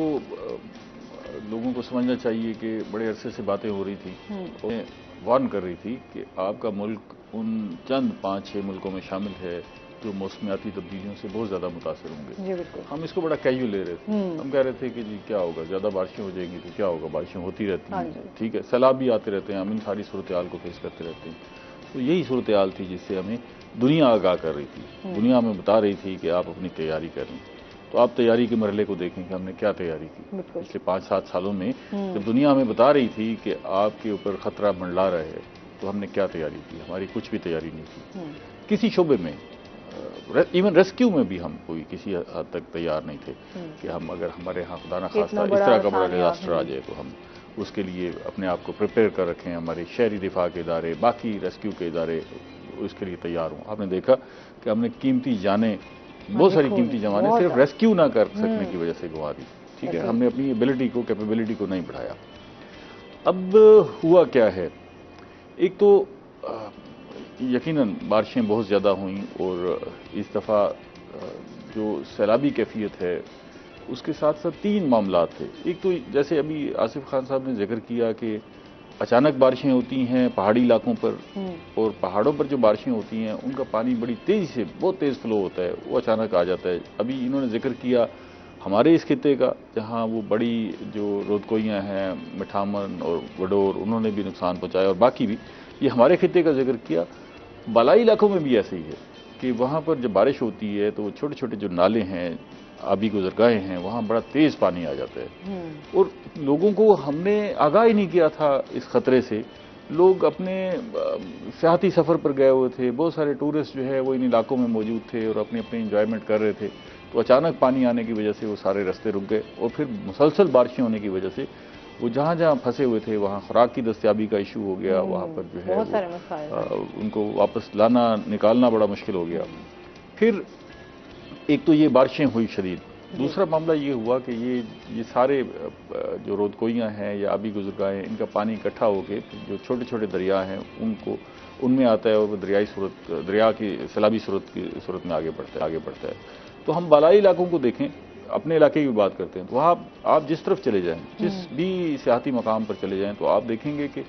लोगों को समझना चाहिए कि बड़े अरसे से बातें हो रही थी, वार्न कर रही थी कि आपका मुल्क उन चंद 5-6 मुल्कों में शामिल है जो मौसमियाती तब्दीलियों से बहुत ज़्यादा मुतासर होंगे। जी बिल्कुल। हम इसको बड़ा कैजुअल ले रहे थे। हम कह रहे थे कि जी क्या होगा, ज़्यादा बारिशें हो जाएंगी तो क्या होगा, बारिशें होती रहती हैं, ठीक है, सैलाब भी आते रहते हैं, हम इन सारी सूरत हाल को फेस करते रहते हैं। तो यही सूरत हाल थी जिससे हमें दुनिया आगाह कर रही थी। दुनिया हमें बता रही थी कि आप अपनी तैयारी करें। तो आप तैयारी के मरहले को देखें कि हमने क्या तैयारी की पिछले 5-7 सालों में। जब दुनिया हमें बता रही थी कि आपके ऊपर खतरा मंडला रहा है, तो हमने क्या तैयारी की? हमारी कुछ भी तैयारी नहीं थी किसी शोबे में। इवन रेस्क्यू में भी हम कोई किसी हद तक तैयार नहीं थे कि हम अगर हमारे यहाँ खुदा ना खास्ता इस तरह का बड़ा डिजास्टर आ जाए तो हम उसके लिए अपने आप को प्रिपेयर कर रखें। हमारे शहरी दिफा के इदारे, बाकी रेस्क्यू के इदारे उसके लिए तैयार हों। आपने देखा कि हमने कीमती जानें, बहुत सारी कीमती जवानें सिर्फ रेस्क्यू ना कर सकने की वजह से गंवा दी। ठीक है, हमने अपनी एबिलिटी को, कैपेबिलिटी को नहीं बढ़ाया। अब हुआ क्या है, एक तो यकीनन बारिशें बहुत ज़्यादा हुई और इस दफ़ा जो सैलाबी कैफियत है उसके साथ साथ 3 मामला थे। एक तो जैसे अभी आसिफ खान साहब ने जिक्र किया कि अचानक बारिशें होती हैं पहाड़ी इलाकों पर, और पहाड़ों पर जो बारिशें होती हैं उनका पानी बड़ी तेज़ी से, बहुत तेज़ फ्लो होता है, वो अचानक आ जाता है। अभी इन्होंने जिक्र किया हमारे इस खित्ते का, जहाँ वो बड़ी जो रोदकोइयाँ हैं, मिठामन और वडोर, उन्होंने भी नुकसान पहुँचाया, और बाकी भी। ये हमारे खित्ते का जिक्र किया। बालाई इलाकों में भी ऐसे ही है कि वहाँ पर जब बारिश होती है तो छोटे छोटे जो नाले हैं, आबी गुजरगाहें हैं, वहाँ बड़ा तेज़ पानी आ जाता है। और लोगों को हमने आगाह ही नहीं किया था इस खतरे से। लोग अपने सियाहती सफ़र पर गए हुए थे, बहुत सारे टूरिस्ट जो है वो इन इलाकों में मौजूद थे और अपनी अपनी इंजॉयमेंट कर रहे थे। तो अचानक पानी आने की वजह से वो सारे रास्ते रुक गए, और फिर मुसलसल बारिशें होने की वजह से वो जहाँ जहाँ फंसे हुए थे वहाँ खुराक की दस्तयाबी का इशू हो गया। वहाँ पर जो है उनको वापस लाना निकालना बड़ा मुश्किल हो गया। फिर एक तो ये बारिशें हुई शदीद। दूसरा मामला ये हुआ कि ये सारे जो रोदकोइयाँ हैं या आबी गुजरगाहें, इनका पानी इकट्ठा होकर जो छोटे छोटे दरिया हैं उनमें आता है, और वो दरिया की सैलाबी सूरत में आगे बढ़ता है। तो हम बालाई इलाकों को देखें, अपने इलाके की बात करते हैं, तो वहाँ आप जिस तरफ चले जाएं, जिस भी सियाहती मकाम पर चले जाएं, तो आप देखेंगे कि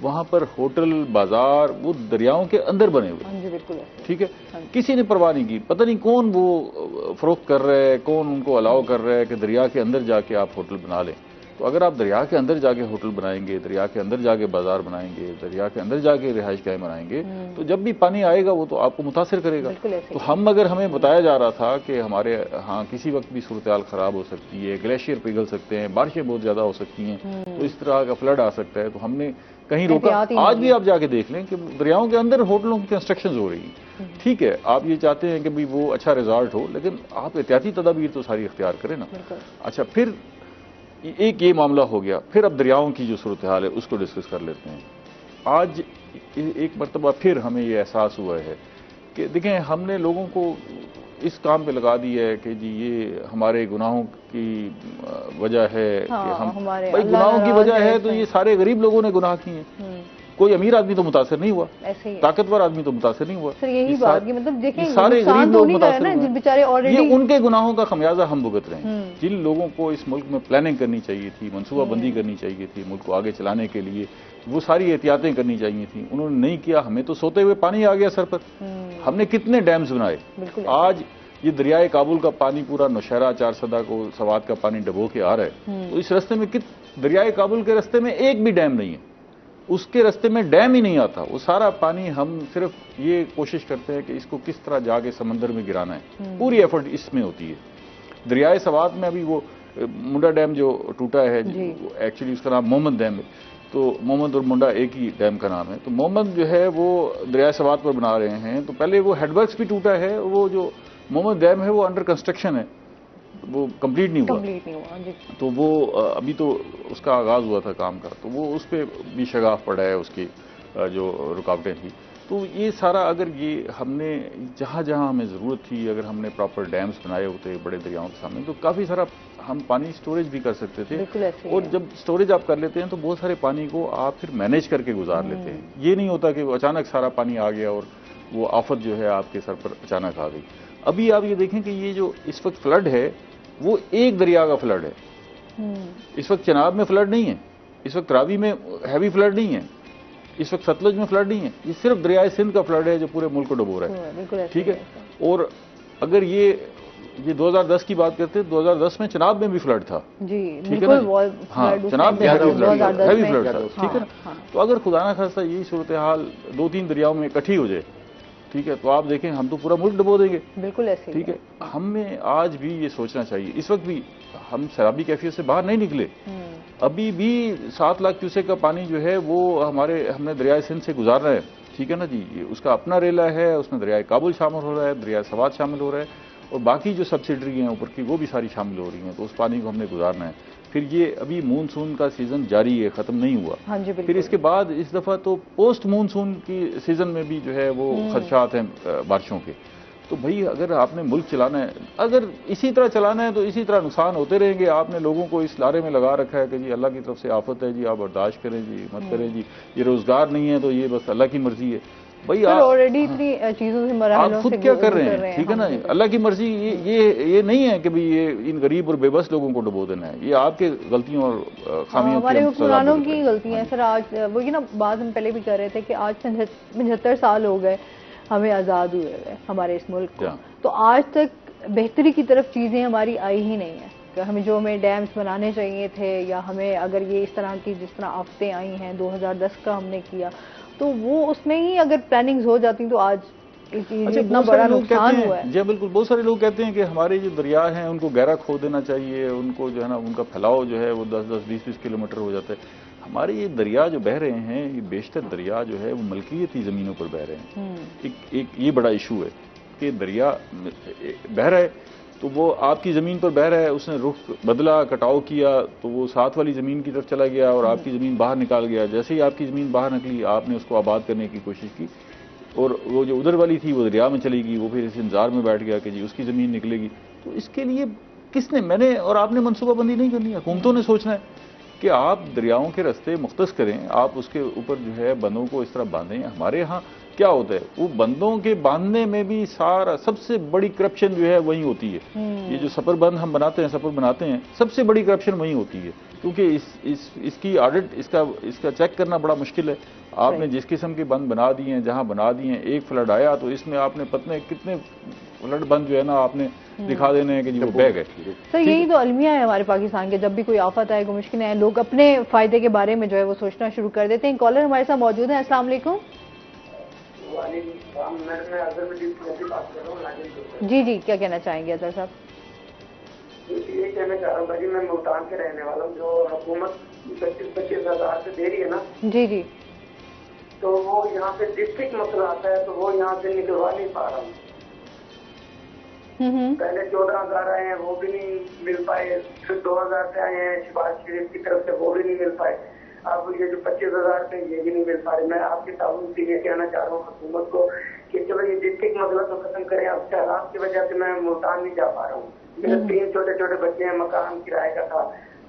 वहाँ पर होटल, बाजार वो दरियाओं के अंदर बने हुए। ठीक है, किसी ने परवाह नहीं की। पता नहीं कौन वो फरोख्त कर रहा है, कौन उनको अलाउ कर रहा है कि दरिया के अंदर जाके आप होटल बना लें। तो अगर आप दरिया के अंदर जाके होटल बनाएंगे, दरिया के अंदर जाके बाजार बनाएंगे, दरिया के अंदर जाके रिहाइशगाहें बनाएंगे, तो जब भी पानी आएगा वो तो आपको मुतासिर करेगा। तो हमें बताया जा रहा था कि हमारे यहाँ किसी वक्त भी सूरत हाल ख़राब हो सकती है, ग्लेशियर पिघल सकते हैं, बारिशें बहुत ज़्यादा हो सकती हैं, तो इस तरह का फ्लड आ सकता है। तो हमने कहीं रोका। आज भी आप जाके देख लें कि दरियाओं के अंदर होटलों की कंस्ट्रक्शन हो रही है। ठीक है, आप ये चाहते हैं कि भाई वो अच्छा रिजल्ट हो, लेकिन आप एहतियाती तदाबीर तो सारी इख्तियार करें ना। अच्छा, फिर एक ये मामला हो गया। फिर अब दरियाओं की जो सूरत हाल है उसको डिस्कस कर लेते हैं। आज एक मरतबा फिर हमें ये एहसास हुआ है कि देखें, हमने लोगों को इस काम पे लगा दी है कि जी ये हमारे गुनाहों की वजह है। कि हम भाई गुनाहों की वजह है तो ये सारे गरीब लोगों ने गुनाह किए हैं। कोई अमीर आदमी तो मुतासर नहीं हुआ, ताकतवर आदमी तो मुतासर नहीं हुआ। सर यही बात की मतलब देखिए, सारे गरीब लोग मुतासर हुए, बेचारे ऑलरेडी ये उनके गुनाहों का खमियाजा हम भुगत रहे हैं। जिन लोगों को इस मुल्क में प्लानिंग करनी चाहिए थी, मनसूबाबंदी करनी चाहिए थी मुल्क को आगे चलाने के लिए, वो सारी एहतियातें करनी चाहिए थी, उन्होंने नहीं किया। हमें तो सोते हुए पानी आ गया सर पर। हमने कितने डैम्स बनाए। आज ये दरियाए काबुल का पानी पूरा नौशहरा, चारसदा को, सवात का पानी डबो के आ रहा है। तो इस रास्ते में दरियाए काबुल के रास्ते में एक भी डैम नहीं है, उसके रास्ते में डैम ही नहीं आता। वो सारा पानी हम सिर्फ ये कोशिश करते हैं कि इसको किस तरह जाके समंदर में गिराना है। पूरी एफर्ट इसमें होती है। दरियाए सवात में अभी वो मुंडा डैम जो टूटा है, एक्चुअली उसका नाम मोहम्मद डैम है। तो मोहम्मद और मुंडा एक ही डैम का नाम है। तो मोहम्मद जो है वो दरियाए सवात पर बना रहे हैं। तो पहले वो हेडवर्क्स भी टूटा है, वो जो मोहम्मद डैम है वो अंडर कंस्ट्रक्शन है, वो कंप्लीट नहीं हुआ जी। तो वो अभी तो उसका आगाज हुआ था काम का, तो वो उस पर भी शगाफ पड़ा है, उसकी जो रुकावटें थी। तो ये सारा अगर ये हमने जहाँ जहाँ हमें ज़रूरत थी, अगर हमने प्रॉपर डैम्स बनाए होते बड़े दरियाओं के सामने, तो काफ़ी सारा हम पानी स्टोरेज भी कर सकते थे। और जब स्टोरेज आप कर लेते हैं तो बहुत सारे पानी को आप फिर मैनेज करके गुजार लेते हैं। ये नहीं होता कि अचानक सारा पानी आ गया और वो आफत जो है आपके सर पर अचानक आ गई। अभी आप ये देखें कि ये जो इस वक्त फ्लड है वो एक दरिया का फ्लड है। इस वक्त चनाब में फ्लड नहीं है, इस वक्त रावी में हैवी फ्लड नहीं है, इस वक्त सतलुज में फ्लड नहीं है, ये सिर्फ दरियाए सिंध का फ्लड है जो पूरे मुल्क को डुबो रहा है। ठीक है, और अगर ये 2010 की बात करते हैं, 2010 में चनाब में भी फ्लड था जी, ठीक है ना। हाँ, चनाब में हैवी फ्लड था, ठीक है ना। तो अगर खुदा ना खास्ता यही सूरत हाल 2-3 दरियाओं में इकट्ठी हो जाए, ठीक है, तो आप देखें हम तो पूरा मुल्क डुबो देंगे। बिल्कुल ऐसे, ठीक है। हमें आज भी ये सोचना चाहिए, इस वक्त भी हम शराबी कैफियत से बाहर नहीं निकले, अभी भी 7 लाख क्यूसेक का पानी जो है वो हमने दरियाए सिंध से गुजारना है, ठीक है ना जी। उसका अपना रेला है, उसमें दरियाए काबुल शामिल हो रहा है, दरियाए सवात शामिल हो रहा है, और बाकी जो सब्सिडरी हैं ऊपर की वो भी सारी शामिल हो रही हैं। तो उस पानी को हमने गुजारना है। फिर ये अभी मानसून का सीजन जारी है, खत्म नहीं हुआ। हाँ जी, फिर इसके बाद इस दफा तो पोस्ट मानसून की सीजन में भी जो है वो खदशात हैं बारिशों के। तो भाई अगर आपने मुल्क चलाना है, अगर इसी तरह चलाना है तो इसी तरह नुकसान होते रहेंगे। आपने लोगों को इस लारे में लगा रखा है कि जी अल्लाह की तरफ से आफत है जी, आप बर्दाश्त करें जी, मत करें जी, ये रोजगार नहीं है तो ये बस अल्लाह की मर्जी है। भाई आप ऑलरेडी इतनी चीजों से आप खुद क्या कर रहे हैं, ठीक है ना। अल्लाह की मर्जी ये नहीं है कि भाई ये इन गरीब और बेबस लोगों को डुबो देना है, ये आपके गलतियों और खामियों हमारे हुक्मरानों की गलतियां हैं। सर आज वही ना बात हम पहले भी कर रहे थे कि आज 75 साल हो गए हमें आज़ाद हुए हुए हमारे इस मुल्क को, तो आज तक बेहतरी की तरफ चीज़ें हमारी आई ही नहीं है। हमें जो हमें डैम्स बनाने चाहिए थे, या हमें अगर ये इस तरह की जिस तरह आफतें आई हैं 2010 का हमने किया, तो वो उसमें ही अगर प्लानिंग्स हो जाती तो आज इतना बड़ा नुकसान हुआ है। जी बिल्कुल, बहुत सारे लोग कहते हैं कि हमारे जो दरिया हैं उनको गहरा खो देना चाहिए, उनको जो है ना उनका फैलाव जो है वो 10-10, 20-20 किलोमीटर हो जाता है। हमारे ये दरिया जो बह रहे हैं, ये बेशतर दरिया जो है वो मलकियती ज़मीनों पर बह रहे हैं। एक ये बड़ा इशू है कि दरिया बह रहा है तो वो आपकी ज़मीन पर बह रहा है, उसने रुख बदला, कटाव किया, तो वो साथ वाली ज़मीन की तरफ चला गया और आपकी ज़मीन बाहर निकाल गया। जैसे ही आपकी ज़मीन बाहर निकली, आपने उसको आबाद करने की कोशिश की और वो जो उधर वाली थी वो दरिया में चली गई, वो फिर इस इंतजार में बैठ गया कि जी उसकी ज़मीन निकलेगी। तो इसके लिए किसने, मैंने और आपने मनसूबाबंदी नहीं करनी है, हुकूमतों ने सोचना है कि आप दरियाओं के रास्ते मुख्तस करें, आप उसके ऊपर जो है बंदों को इस तरह बांधें। हमारे यहाँ क्या होता है, वो बंदों के बांधने में भी सारा सबसे बड़ी करप्शन जो है वही होती है। ये जो सफर बंद हम बनाते हैं, सफर बनाते हैं, सबसे बड़ी करप्शन वही होती है, क्योंकि इसकी ऑडिट, इसका चेक करना बड़ा मुश्किल है। आपने जिस किस्म के बंद बना दिए हैं, जहां बना दिए हैं, एक फ्लड आया तो इसमें आपने पता नहीं कितने फ्लड बंद जो है ना आपने दिखा देने हैं कि जी वो बह गए। सर यही तो अलमिया है हमारे पाकिस्तान के, जब भी कोई आफत आए, कोई मुश्किल आए, लोग अपने फायदे के बारे में जो है वो सोचना शुरू कर देते हैं। कॉलर हमारे साथ मौजूद है। अस्सलाम वालेकुम। जी जी, क्या कहना चाहेंगे अजहर साहब? ये कहना चाह रहा हूँ भाई, मैं मुल्तान के रहने वाला हूँ। जो हुकूमत 25-25 हज़ार से दे रही है ना, जी जी, तो वो यहाँ पे डिस्ट्रिक्ट मसला आता है तो वो यहाँ से निकलवा नहीं पा रहा हूँ। पहले 14,000 आए हैं वो भी नहीं मिल पाए, फिर 2,000 से आए हैं शहबाज शरीफ की तरफ से, वो भी नहीं मिल पाए। अब ये जो 25,000 थे ये भी नहीं मिल पा रहे। मैं आपके ताउन से ये कहना चाह रहा हूँ हुकूमत को कि चलो ये डिस्ट्रिक्ट मसला तो खत्म करें। अब सैलाब की वजह से मैं मुल्तान नहीं जा पा रहा हूँ, मेरे 3 छोटे-छोटे बच्चे हैं, मकान किराए का था,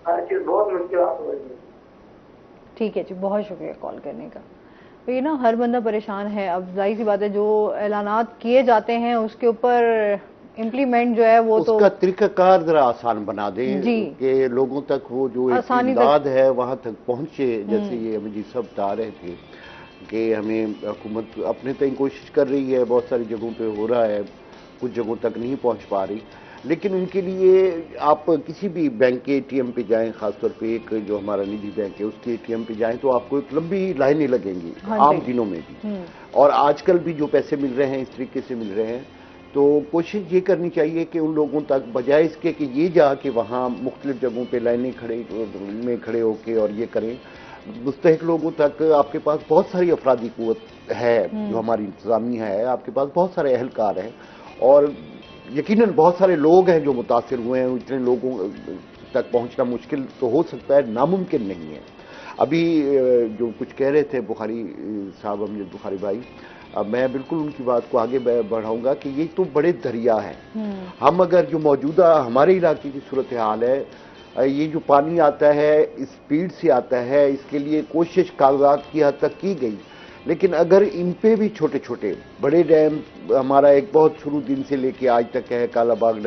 हर चीज बहुत मुश्किल हो रही है। ठीक है जी, बहुत शुक्रिया कॉल करने का। तो ये ना हर बंदा परेशान है। अब जाहिर सी बात है जो ऐलानात किए जाते हैं उसके ऊपर इम्प्लीमेंट जो है वो तो उसका तरीकाकार जरा आसान बना दें कि लोगों तक वो जो इमदाद है वहां तक पहुंचे। जैसे ये हमें जी सब बता रहे थे कि हमें हुकूमत अपने तक कोशिश कर रही है, बहुत सारी जगहों पे हो रहा है, कुछ जगहों तक नहीं पहुंच पा रही, लेकिन उनके लिए आप किसी भी बैंक के ATM पे जाएं, खासतौर पे एक जो हमारा निजी बैंक है उसके ATM पे जाएं तो आपको एक लंबी लाइनें लगेंगी आम दिनों में भी, और आजकल भी जो पैसे मिल रहे हैं इस तरीके से मिल रहे हैं। तो कोशिश ये करनी चाहिए कि उन लोगों तक, बजाय इसके कि ये जाके वहाँ मुख्तलिफ जगहों पे लाइनें खड़े होके और ये करें, मुस्तहिक लोगों तक आपके पास बहुत सारी अफरादी कुव्वत है जो हमारी इंतजामिया है, आपके पास बहुत सारे अहलकार हैं और यकीनन बहुत सारे लोग हैं जो मुतासिर हुए हैं। इतने लोगों तक पहुंचना मुश्किल तो हो सकता है, नामुमकिन नहीं है। अभी जो कुछ कह रहे थे बुखारी साहब, अमीर बुखारी भाई, अब मैं बिल्कुल उनकी बात को आगे बढ़ाऊंगा कि ये तो बड़े दरिया हैं। हम अगर जो मौजूदा हमारे इलाके की सूरत हाल है, ये जो पानी आता है स्पीड से आता है, इसके लिए कोशिश कागजात की हद तक की गई, लेकिन अगर इन पे भी छोटे छोटे बड़े डैम, हमारा एक बहुत शुरू दिन से लेके आज तक है कालाबाग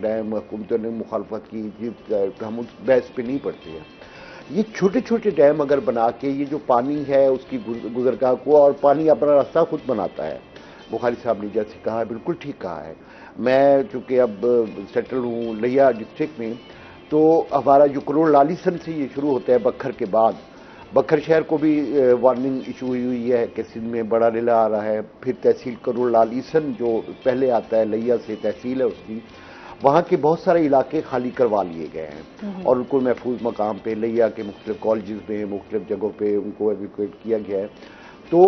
डैम हुकूमतों ने मुखालफत की, हम उस बहस पे नहीं पड़ते हैं, ये छोटे छोटे डैम अगर बना के ये जो पानी है उसकी गुजरगाह को, और पानी अपना रास्ता खुद बनाता है। बुखारी साहब ने जैसे कहा, बिल्कुल ठीक कहा है। मैं चूँकि अब सेटल हूँ लिया डिस्ट्रिक्ट में, तो हमारा जो करोड़ लालीसन से ये शुरू होता है बखर के बाद, बखर शहर को भी वार्निंग इशू हुई है कि सिंध में बड़ा नीला आ रहा है। फिर तहसील करोड़ लालीसन जो पहले आता है, लिया से तहसील है उसकी, वहाँ के बहुत सारे इलाके खाली करवा लिए गए हैं और उनको महफूज मकाम पे लिया के मुख्तलिफ कॉलेजेस में, मुख्तलिफ जगहों पे उनको एवैक्यूएट किया गया है। तो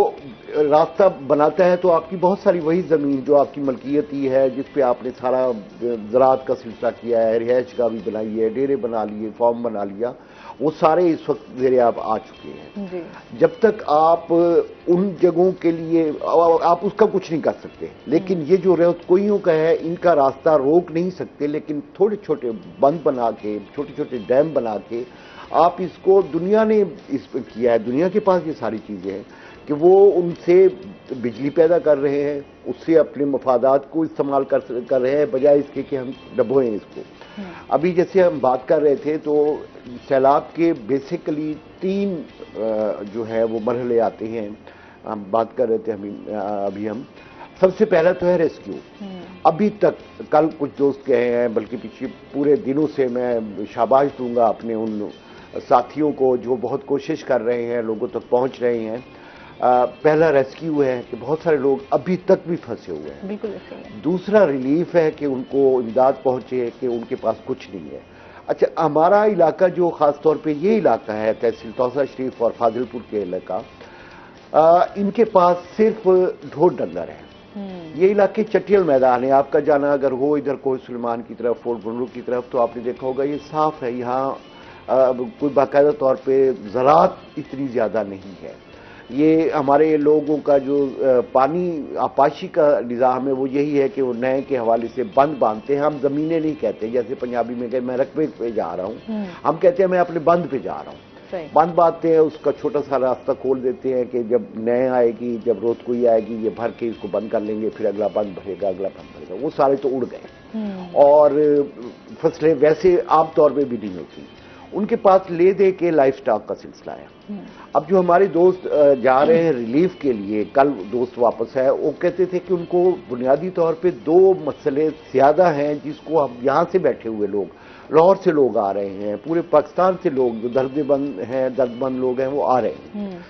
रास्ता बनाता है तो आपकी बहुत सारी वही ज़मीन जो आपकी मलकियत ही है, जिस पे आपने सारा ज़राअत का सिलसिला किया है, रिहाइश का भी बनाई है, डेरे बना लिए, फार्म बना लिया, वो सारे इस वक्त ज़ेरे आप आ चुके हैं। जब तक आप उन जगहों के लिए आप उसका कुछ नहीं कर सकते, लेकिन ये जो रेतकोइयों का है इनका रास्ता रोक नहीं सकते, लेकिन थोड़े छोटे बंद बना के, छोटे छोटे डैम बना के आप इसको, दुनिया ने इस पर किया है, दुनिया के पास ये सारी चीज़ें हैं कि वो उनसे बिजली पैदा कर रहे हैं, उससे अपने मफादात को इस्तेमाल कर रहे हैं, बजाय इसके कि हम डबोएं इसको। अभी जैसे हम बात कर रहे थे तो सैलाब के बेसिकली 3 जो है वो मरहले आते हैं, हम बात कर रहे थे अभी हम सबसे पहला तो है रेस्क्यू। अभी तक कल कुछ दोस्त कहे हैं, बल्कि पिछले पूरे दिनों से मैं शाबाश दूंगा अपने उन साथियों को जो बहुत कोशिश कर रहे हैं, लोगों तक पहुंच रहे हैं। पहला रेस्क्यू है कि बहुत सारे लोग अभी तक भी फंसे हुए हैं। बिल्कुल। दूसरा रिलीफ है कि उनको इमदाद पहुंचे, कि उनके पास कुछ नहीं है। अच्छा, हमारा इलाका जो खास तौर पे ये इलाका है, तहसील तौसा शरीफ और फाजिलपुर के इलाका, इनके पास सिर्फ ढोर डंगर है। ये इलाके चटियल मैदान है, आपका जाना अगर हो इधर कोई सुलेमान की तरफ, फोर्ट बनरू की तरफ, तो आपने देखा होगा ये साफ है। यहाँ कोई बाकायदा तौर पे ज़राअत इतनी ज़्यादा नहीं है। ये हमारे लोगों का जो पानी आपाशी का निज़ाम है वो यही है कि वो नए के हवाले से बंद बांधते हैं। हम ज़मीनें नहीं कहते, जैसे पंजाबी में कहे मैं रकबे पे जा रहा हूँ, हम कहते हैं मैं अपने बंद पे जा रहा हूँ। बंद बांधते हैं, उसका छोटा सा रास्ता खोल देते हैं कि जब नए आएगी, जब रोज कोई आएगी, ये भर के इसको बंद कर लेंगे, फिर अगला बंद भरेगा, अगला बंद भरेगा। वो सारे तो उड़ गए और फसलें वैसे आम तौर पर भी नहीं होती। उनके पास ले दे के लाइफ स्टॉक का सिलसिला है। अब जो हमारे दोस्त जा रहे हैं रिलीफ के लिए, कल दोस्त वापस है, वो कहते थे कि उनको बुनियादी तौर पे 2 मसले ज़्यादा हैं जिसको हम यहाँ से बैठे हुए लोग, लाहौर से लोग आ रहे हैं, पूरे पाकिस्तान से लोग जो दर्दमंद लोग हैं वो आ रहे हैं,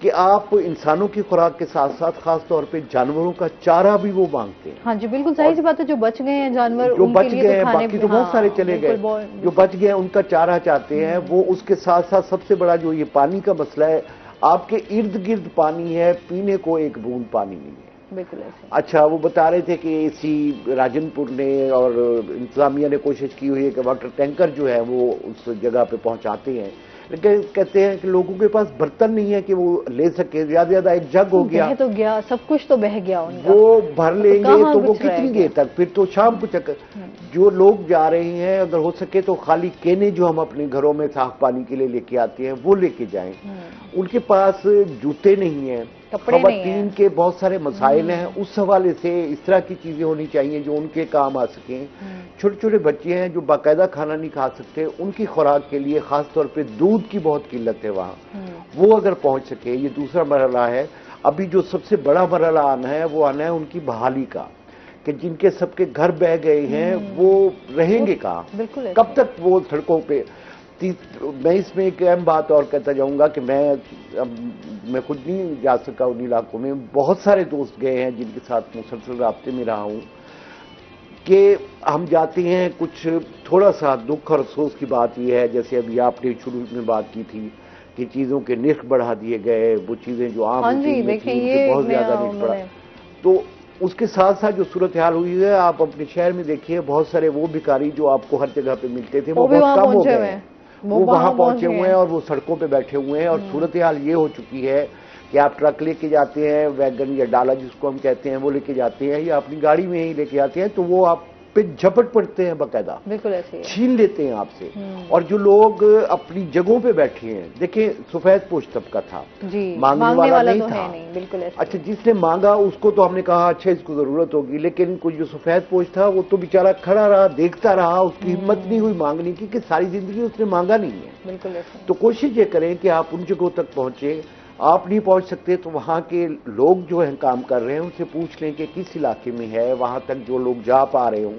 कि आप इंसानों की खुराक के साथ साथ खास तौर पे जानवरों का चारा भी वो मांगते हैं। हाँ जी, बिल्कुल सही सी बात है। जो बच गए हैं जानवर, जो बच गए हैं, तो बाकी तो बहुत सारे चले गए, जो बच गए हैं उनका चारा चाहते हैं वो। उसके साथ साथ सबसे बड़ा जो ये पानी का मसला है, आपके इर्द गिर्द पानी है, पीने को एक बूंद पानी नहीं है। बिल्कुल ऐसे। अच्छा, वो बता रहे थे कि इसी राजनपुर ने और इंतजामिया ने कोशिश की हुई है कि वाटर टैंकर जो है वो उस जगह पे पहुंचाते हैं, लेकिन कहते हैं कि लोगों के पास बर्तन नहीं है कि वो ले सके। ज्यादा एक जग हो गया, तो गया, सब कुछ तो बह गया उनका, वो भर लेंगे तो वो कितनी देर तक, फिर तो शाम को चक्कर। जो लोग जा रहे हैं अगर हो सके तो खाली केने जो हम अपने घरों में साफ पानी के लिए लेके आते हैं वो लेके जाएं। उनके पास जूते नहीं है, खवातीन के बहुत सारे मसाइल हैं, उस हवाले से इस तरह की चीजें होनी चाहिए जो उनके काम आ सकें। छोटे छोटे बच्चे हैं जो बाकायदा खाना नहीं खा सकते, उनकी खुराक के लिए खास तौर पे दूध की बहुत किल्लत है वहाँ, वो अगर पहुंच सके। ये दूसरा मरहला है। अभी जो सबसे बड़ा मरहला आना है वो आना है उनकी बहाली का, कि जिनके सबके घर बह गए हैं वो रहेंगे कहाँ, कब तक वो सड़कों पे। मैं इसमें एक अहम बात और कहता जाऊंगा कि मैं खुद नहीं जा सका उन इलाकों में, बहुत सारे दोस्त गए हैं जिनके साथ मुसलसल राब्ते में रहा हूं, कि हम जाते हैं, कुछ थोड़ा सा दुख और अफसोस की बात यह है, जैसे अभी आपने शुरू में बात की थी कि चीज़ों के निर्ख बढ़ा दिए गए, वो चीज़ें जो आम बहुत ज़्यादा निर्ख बढ़ा, तो उसके साथ साथ जो सूरत हाल हुई है, आप अपने शहर में देखिए, बहुत सारे वो भिखारी जो आपको हर जगह पे मिलते थे वो बहुत कम हो गए हैं, वो वहां पहुंचे हुए हैं और वो सड़कों पे बैठे हुए हैं। और सूरत हाल ये हो चुकी है कि आप ट्रक लेके जाते हैं, वैगन या डाला जिसको हम कहते हैं वो लेके जाते हैं, या अपनी गाड़ी में ही लेके जाते हैं, तो वो आप पे झपट पड़ते हैं बाकायदा, बिल्कुल ऐसे छीन लेते हैं आपसे। और जो लोग अपनी जगहों पे बैठे हैं, देखिए सफेद पोश तबका था जी, मांगने वाला नहीं तो था। है नहीं, बिल्कुल ऐसे। अच्छा, जिसने मांगा उसको तो हमने कहा अच्छा इसको जरूरत होगी, लेकिन कोई जो सफेद पोश था वो तो बेचारा खड़ा रहा, देखता रहा, उसकी हिम्मत नहीं हुई मांगने की, कि सारी जिंदगी उसने मांगा नहीं है। बिल्कुल ऐसे। तो कोशिश ये करें कि आप उन जगहों तक पहुंचे। आप नहीं पहुंच सकते तो वहां के लोग जो है काम कर रहे हैं उनसे पूछ लें कि किस इलाके में है, वहां तक जो लोग जा पा रहे हों।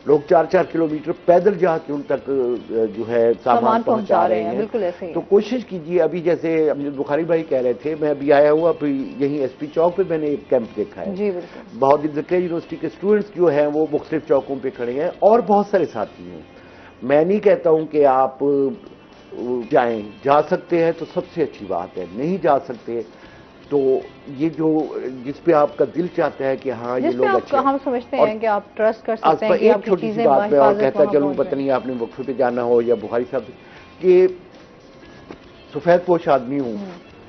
लोग 4-4 किलोमीटर पैदल जाके उन तक जो है सामान पहुंचा रहे हैं। बिल्कुल ऐसे ही तो कोशिश कीजिए। अभी जैसे अमजद बुखारी भाई कह रहे थे, मैं अभी आया हुआ यहीं एसपी चौक पे मैंने एक कैंप देखा है जी, बिल्कुल। बहुत दिन जकिया यूनिवर्सिटी के स्टूडेंट्स जो हैं वो मुख्तलिफ चौकों पे खड़े हैं और बहुत सारे साथी हैं। मैं नहीं कहता हूं कि आप जाएं, जा सकते हैं तो सबसे अच्छी बात है, नहीं जा सकते तो ये जो जिस पे आपका दिल चाहता है कि हाँ ये लोग अच्छे, हम समझते हैं कि आप ट्रस्ट कर सकते हैं कि एक आपकी छोटी सी चीजें बात मैं और हिफाजत कहता चलूं, पता नहीं आपने वक्फे पे जाना हो या बुखारी साहब, कि सफेद पोश आदमी हूं,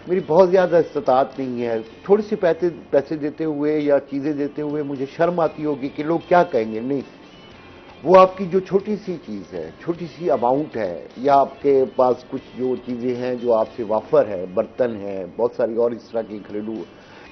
मेरी बहुत ज्यादा इस्तात नहीं है, थोड़ी सी पैसे देते हुए या चीजें देते हुए मुझे शर्म आती होगी कि लोग क्या कहेंगे। नहीं, वो आपकी जो छोटी सी चीज है, छोटी सी अमाउंट है, या आपके पास कुछ जो चीजें हैं जो आपसे वाफर है, बर्तन है, बहुत सारी और इस तरह की घरेलू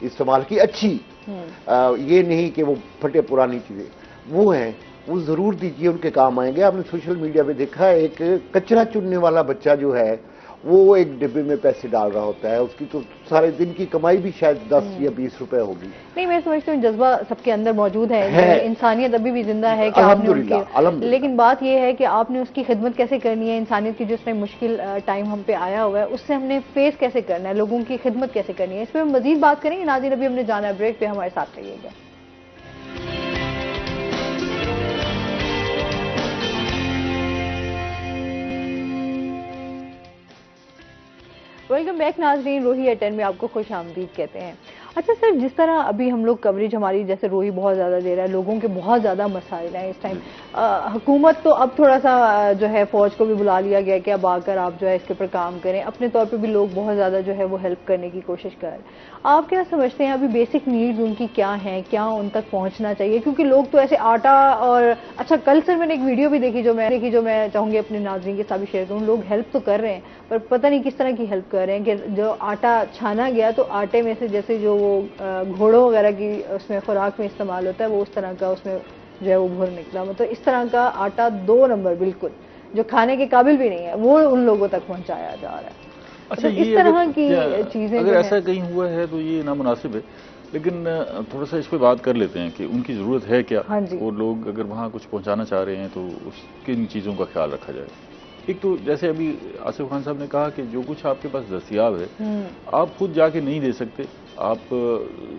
इस्तेमाल की अच्छी, ये नहीं कि वो फटे पुरानी चीजें, वो हैं, वो जरूर दीजिए, उनके काम आएंगे। आपने सोशल मीडिया पे देखा है एक कचरा चुनने वाला बच्चा जो है वो एक डिब्बे में पैसे डाल रहा होता है, उसकी तो सारे दिन की कमाई भी शायद 10 या 20 रुपए होगी। नहीं, मैं समझती हूँ जज्बा सबके अंदर मौजूद है। इंसानियत अभी भी जिंदा है कि आपने उनकी, लेकिन बात यह है कि आपने उसकी खिदमत कैसे करनी है। इंसानियत की जो इसमें मुश्किल टाइम हम पे आया हुआ है उससे हमने फेस कैसे करना है, लोगों की खिदमत कैसे करनी है, इस पर हम मजीद बात करेंगे। नाज़रीन, अभी हमने जाना है ब्रेक पे, हमारे साथ रहिएगा। वेलकम बैक नाज़रीन, रोही एट 10 में आपको खुश आमदीद कहते हैं। अच्छा सर, जिस तरह अभी हम लोग कवरेज हमारी, जैसे रोही बहुत ज़्यादा दे रहा है, लोगों के बहुत ज़्यादा मसाइल हैं इस टाइम। हुकूमत तो अब थोड़ा सा जो है फ़ौज को भी बुला लिया गया कि अब आकर आप जो है इसके ऊपर काम करें। अपने तौर पे भी लोग बहुत ज़्यादा जो है वो हेल्प करने की कोशिश कर रहे हैं। आप क्या समझते हैं अभी बेसिक नीड्स उनकी क्या हैं, क्या उन तक पहुँचना चाहिए? क्योंकि लोग तो ऐसे आटा और अच्छा, कल सर मैंने एक वीडियो भी देखी जो मैं चाहूँगी अपने नाज़रीन के साथ भी शेयर करूँ। लोग हेल्प तो कर रहे हैं पर पता नहीं किस तरह की हेल्प कर रहे हैं कि जो आटा छाना गया तो आटे में से जैसे जो वो घोड़ों वगैरह की उसमें खुराक में इस्तेमाल होता है वो उस तरह का उसमें जो है वो भुर निकला। मतलब इस तरह का आटा 2 नंबर बिल्कुल जो खाने के काबिल भी नहीं है वो उन लोगों तक पहुंचाया जा रहा है। अच्छा, तो इस तरह की चीजें अगर ऐसा कहीं हुआ है तो ये नामुनासिब है, लेकिन थोड़ा सा इस पे बात कर लेते हैं कि उनकी ज़रूरत है क्या। हाँ, वो लोग अगर वहाँ कुछ पहुँचाना चाह रहे हैं तो किन चीज़ों का ख्याल रखा जाए। एक तो जैसे अभी आसिफ खान साहब ने कहा कि जो कुछ आपके पास दस्तियाब है आप खुद जाके नहीं दे सकते। आप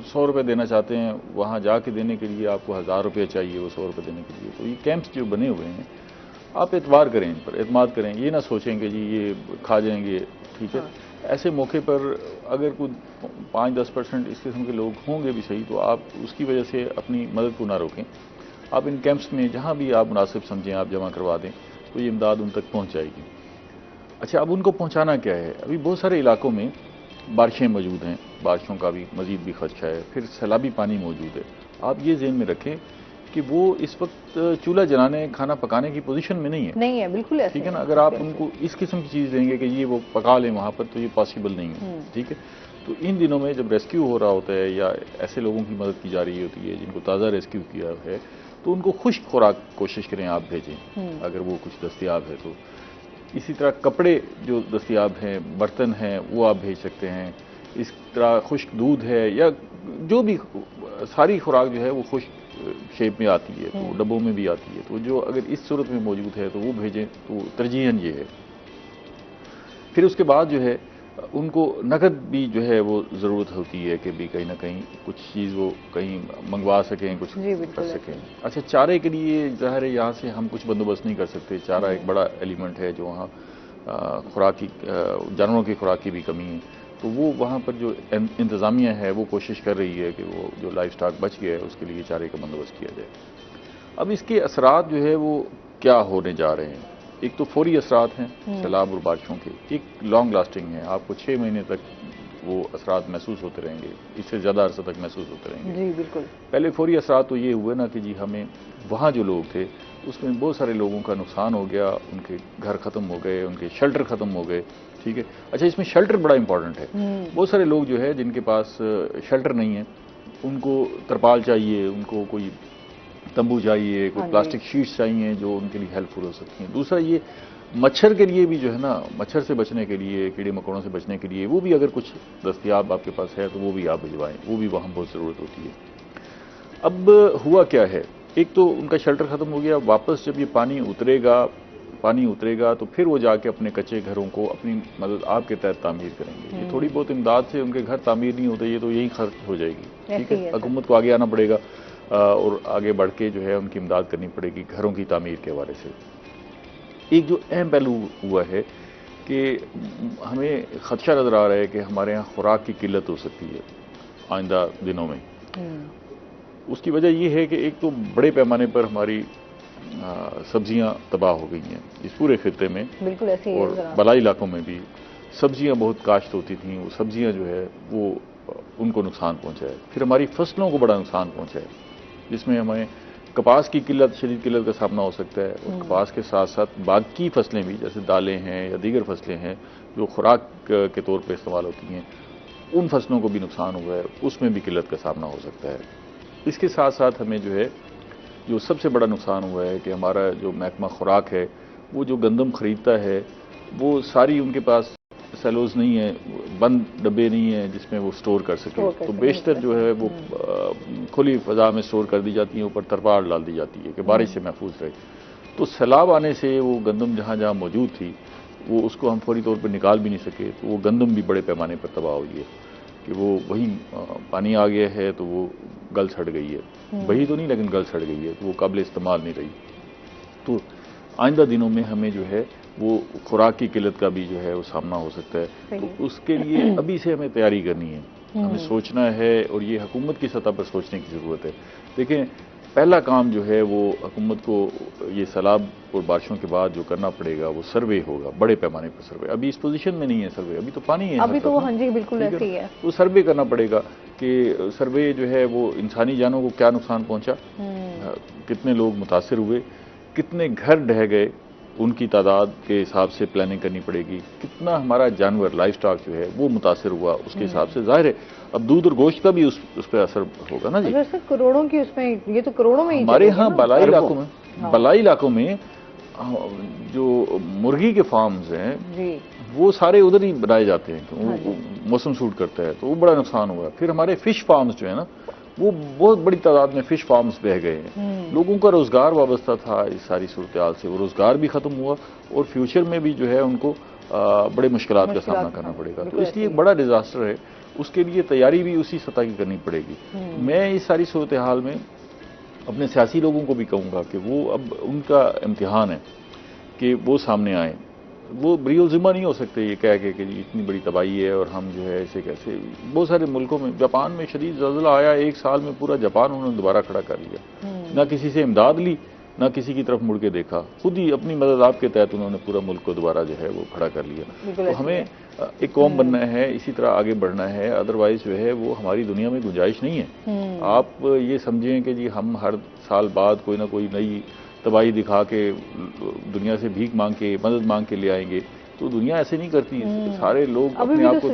100 रुपये देना चाहते हैं, वहाँ जाके देने के लिए आपको 1000 रुपये चाहिए वो 100 रुपये देने के लिए। तो ये कैंप्स जो बने हुए हैं आप एतबार करें, इन पर एतमाद करें, ये ना सोचें कि जी ये खा जाएंगे, ठीक है। ऐसे मौके पर अगर कुछ 5-10% इस किस्म के लोग होंगे भी सही तो आप उसकी वजह से अपनी मदद को ना रोकें। आप इन कैंप्स में जहाँ भी आप मुनासिब समझें आप जमा करवा दें तो ये इमदाद उन तक पहुँच जाएगी। अच्छा, अब उनको पहुँचाना क्या है? अभी बहुत सारे इलाकों में बारिशें मौजूद हैं, बारिशों का भी मजीद भी खदशा है, फिर सैलाबी पानी मौजूद है। आप ये ज़हन में रखें कि वो इस वक्त चूल्हा जलाने खाना पकाने की पोजीशन में नहीं है, बिल्कुल ऐसे, ठीक है ना। अगर आप उनको इस किस्म की चीज़ देंगे कि ये वो पका लें वहाँ पर तो ये पॉसिबल नहीं है, ठीक है। तो इन दिनों में जब रेस्क्यू हो रहा होता है या ऐसे लोगों की मदद की जा रही होती है जिनको ताज़ा रेस्क्यू किया है तो उनको खुश्क खुराक कोशिश करें आप भेजें अगर वो कुछ दस्तियाब है तो। इसी तरह कपड़े जो दस्तियाब हैं, बर्तन हैं, वो आप भेज सकते हैं। इस तरह खुश्क दूध है या जो भी सारी खुराक जो है वो खुश्क शेप में आती है तो डब्बों में भी आती है, तो जो अगर इस सूरत में मौजूद है तो वो भेजें, तो तरजीहन ये है। फिर उसके बाद जो है उनको नकद भी जो है वो ज़रूरत होती है कि भी कहीं ना कहीं कुछ चीज़ वो कहीं मंगवा सकें, कुछ कर सकें। अच्छा, चारे के लिए ज़ाहिर है यहाँ से हम कुछ बंदोबस्त नहीं कर सकते। चारा एक बड़ा एलिमेंट है जो वहाँ खुराक की जानवरों की खुराक की भी कमी है, तो वो वहाँ पर जो इंतज़ामिया है वो कोशिश कर रही है कि वो जो लाइफ स्टॉक बच गया है उसके लिए चारे का बंदोबस्त किया जाए। अब इसके असरात जो है वो क्या होने जा रहे हैं? एक तो फौरी असरात हैं सैलाब और बारिशों के, एक लॉन्ग लास्टिंग है, आपको 6 महीने तक वो असरात महसूस होते रहेंगे, इससे ज़्यादा अरसा तक महसूस होते रहेंगे। जी बिल्कुल। पहले फौरी असरात तो ये हुए ना कि जी हमें वहाँ जो लोग थे उसमें बहुत सारे लोगों का नुकसान हो गया, उनके घर ख़त्म हो गए, उनके शेल्टर ख़त्म हो गए। ठीक है, अच्छा इसमें शेल्टर बड़ा इंपॉर्टेंट है। बहुत सारे लोग जो है जिनके पास शेल्टर नहीं है, उनको तरपाल चाहिए, उनको कोई तंबू चाहिए, कोई प्लास्टिक शीट्स चाहिए जो उनके लिए हेल्पफुल हो सकती हैं। दूसरा ये मच्छर के लिए भी जो है ना, मच्छर से बचने के लिए, कीड़े मकोड़ों से बचने के लिए वो भी अगर कुछ दस्तयाब आपके पास है तो वो भी आप भिजवाएं, वो भी वहाँ बहुत ज़रूरत होती है। अब हुआ क्या है, एक तो उनका शेल्टर ख़त्म हो गया, वापस जब ये पानी उतरेगा तो फिर वो जाके अपने कच्चे घरों को अपनी मदद आपके तहत तामीर करेंगे। ये थोड़ी बहुत इमदाद से उनके घर तामीर नहीं होते, ये तो यही खर्च हो जाएगी। ठीक है, हुकूमत को आगे आना पड़ेगा और आगे बढ़ के जो है उनकी इमदाद करनी पड़ेगी घरों की तामीर के हवाले से। एक जो अहम पहलू हुआ है कि हमें खदशा नज़र आ रहा है कि हमारे यहाँ खुराक की किल्लत हो सकती है आइंदा दिनों में। उसकी वजह यह है कि एक तो बड़े पैमाने पर हमारी सब्जियां तबाह हो गई हैं इस पूरे खित्ते में, बिल्कुल ऐसे ही और बलाई इलाकों में भी सब्जियां बहुत काश्त होती थीं, वो सब्जियां जो है वो उनको नुकसान पहुंचा है। फिर हमारी फसलों को बड़ा नुकसान पहुंचा है, जिसमें हमें कपास की किल्लत, शदीद किल्लत का सामना हो सकता है, और कपास के साथ साथ बाकी फसलें भी जैसे दालें हैं या दीगर फसलें हैं जो खुराक के तौर पर इस्तेमाल होती हैं, उन फसलों को भी नुकसान हुआ है, उसमें भी किल्लत का सामना हो सकता है। इसके साथ साथ हमें जो है जो सबसे बड़ा नुकसान हुआ है कि हमारा जो महकमा खुराक है वो जो गंदम खरीदता है वो सारी उनके पास सेलोज नहीं है, बंद डब्बे नहीं है जिसमें वो स्टोर कर सके, तो बेशतर जो है वो खुली फजा में स्टोर कर दी जाती है, ऊपर तरपाल डाल दी जाती है कि बारिश से महफूज रहे। तो सैलाब आने से वो गंदम जहाँ जहाँ मौजूद थी वो उसको हम फौरी तौर पर निकाल भी नहीं सके, तो वो गंदम भी बड़े पैमाने पर तबाह हुई है कि वो वहीं पानी आ गया है तो वो गल सड़ गई है, वही तो नहीं लेकिन गल सड़ गई है, तो वो काबिल इस्तेमाल नहीं रही। तो आइंदा दिनों में हमें जो है वो खुराक की किल्लत का भी जो है वो सामना हो सकता है। तो उसके लिए अभी से हमें तैयारी करनी है, हमें सोचना है, और ये हुकूमत की सतह पर सोचने की ज़रूरत है। देखें, पहला काम जो है वो हुकूमत को ये सैलाब और बारिशों के बाद जो करना पड़ेगा वो सर्वे होगा, बड़े पैमाने पर सर्वे। अभी इस पोजीशन में नहीं है सर्वे, अभी तो पानी है, अभी तो हाँ जी बिल्कुल ऐसे ही है। वो सर्वे करना पड़ेगा कि सर्वे जो है वो इंसानी जानों को क्या नुकसान पहुंचा, कितने लोग मुतासिर हुए, कितने घर ढह गए, उनकी तादाद के हिसाब से प्लानिंग करनी पड़ेगी, कितना हमारा जानवर लाइफ स्टॉक जो है वो मुतासिर हुआ, उसके हिसाब से जाहिर है अब दूध और गोश्त का भी उस पर असर होगा ना जी। अगर सर करोड़ों की उसमें, ये तो करोड़ों में ही हमारे यहाँ बलाई इलाकों में जो मुर्गी के फार्म्स हैं वो सारे उधर ही बनाए जाते हैं, तो मौसम सूट करता है, तो वो बड़ा नुकसान हुआ। फिर हमारे फिश फार्म्स जो है ना वो बहुत बड़ी तादाद में फिश फार्म्स बह गए हैं, लोगों का रोजगार वाबस्ता था इस सारी सूरत-ए-हाल से, वो रोजगार भी खत्म हुआ और फ्यूचर में भी जो है उनको बड़े मुश्किलात का सामना करना पड़ेगा। तो इसलिए एक बड़ा डिजास्टर है, उसके लिए तैयारी भी उसी सतह की करनी पड़ेगी। मैं इस सारी सूरत-ए-हाल में अपने सियासी लोगों को भी कहूँगा कि वो अब उनका इम्तिहान है कि वो सामने आए, वो बरीउल ज़िम्मा नहीं हो सकते ये कह के कि इतनी बड़ी तबाही है और हम जो है इसे कैसे। बहुत सारे मुल्कों में, जापान में शदीद ज़लज़ला आया, एक साल में पूरा जापान उन्होंने दोबारा खड़ा कर लिया, ना किसी से इमदाद ली, ना किसी की तरफ मुड़ के देखा, खुद ही अपनी मदद आपके तहत उन्होंने पूरा मुल्क को दोबारा जो है वो खड़ा कर लिया। तो हमें एक कौम बनना है, इसी तरह आगे बढ़ना है, अदरवाइज जो है वो हमारी दुनिया में गुंजाइश नहीं है। आप ये समझें कि जी हम हर साल बाद कोई ना कोई नई तबाही दिखा के दुनिया से भीख मांग के, मदद मांग के ले आएंगे, तो दुनिया ऐसे नहीं करती। सारे लोग अपने आप को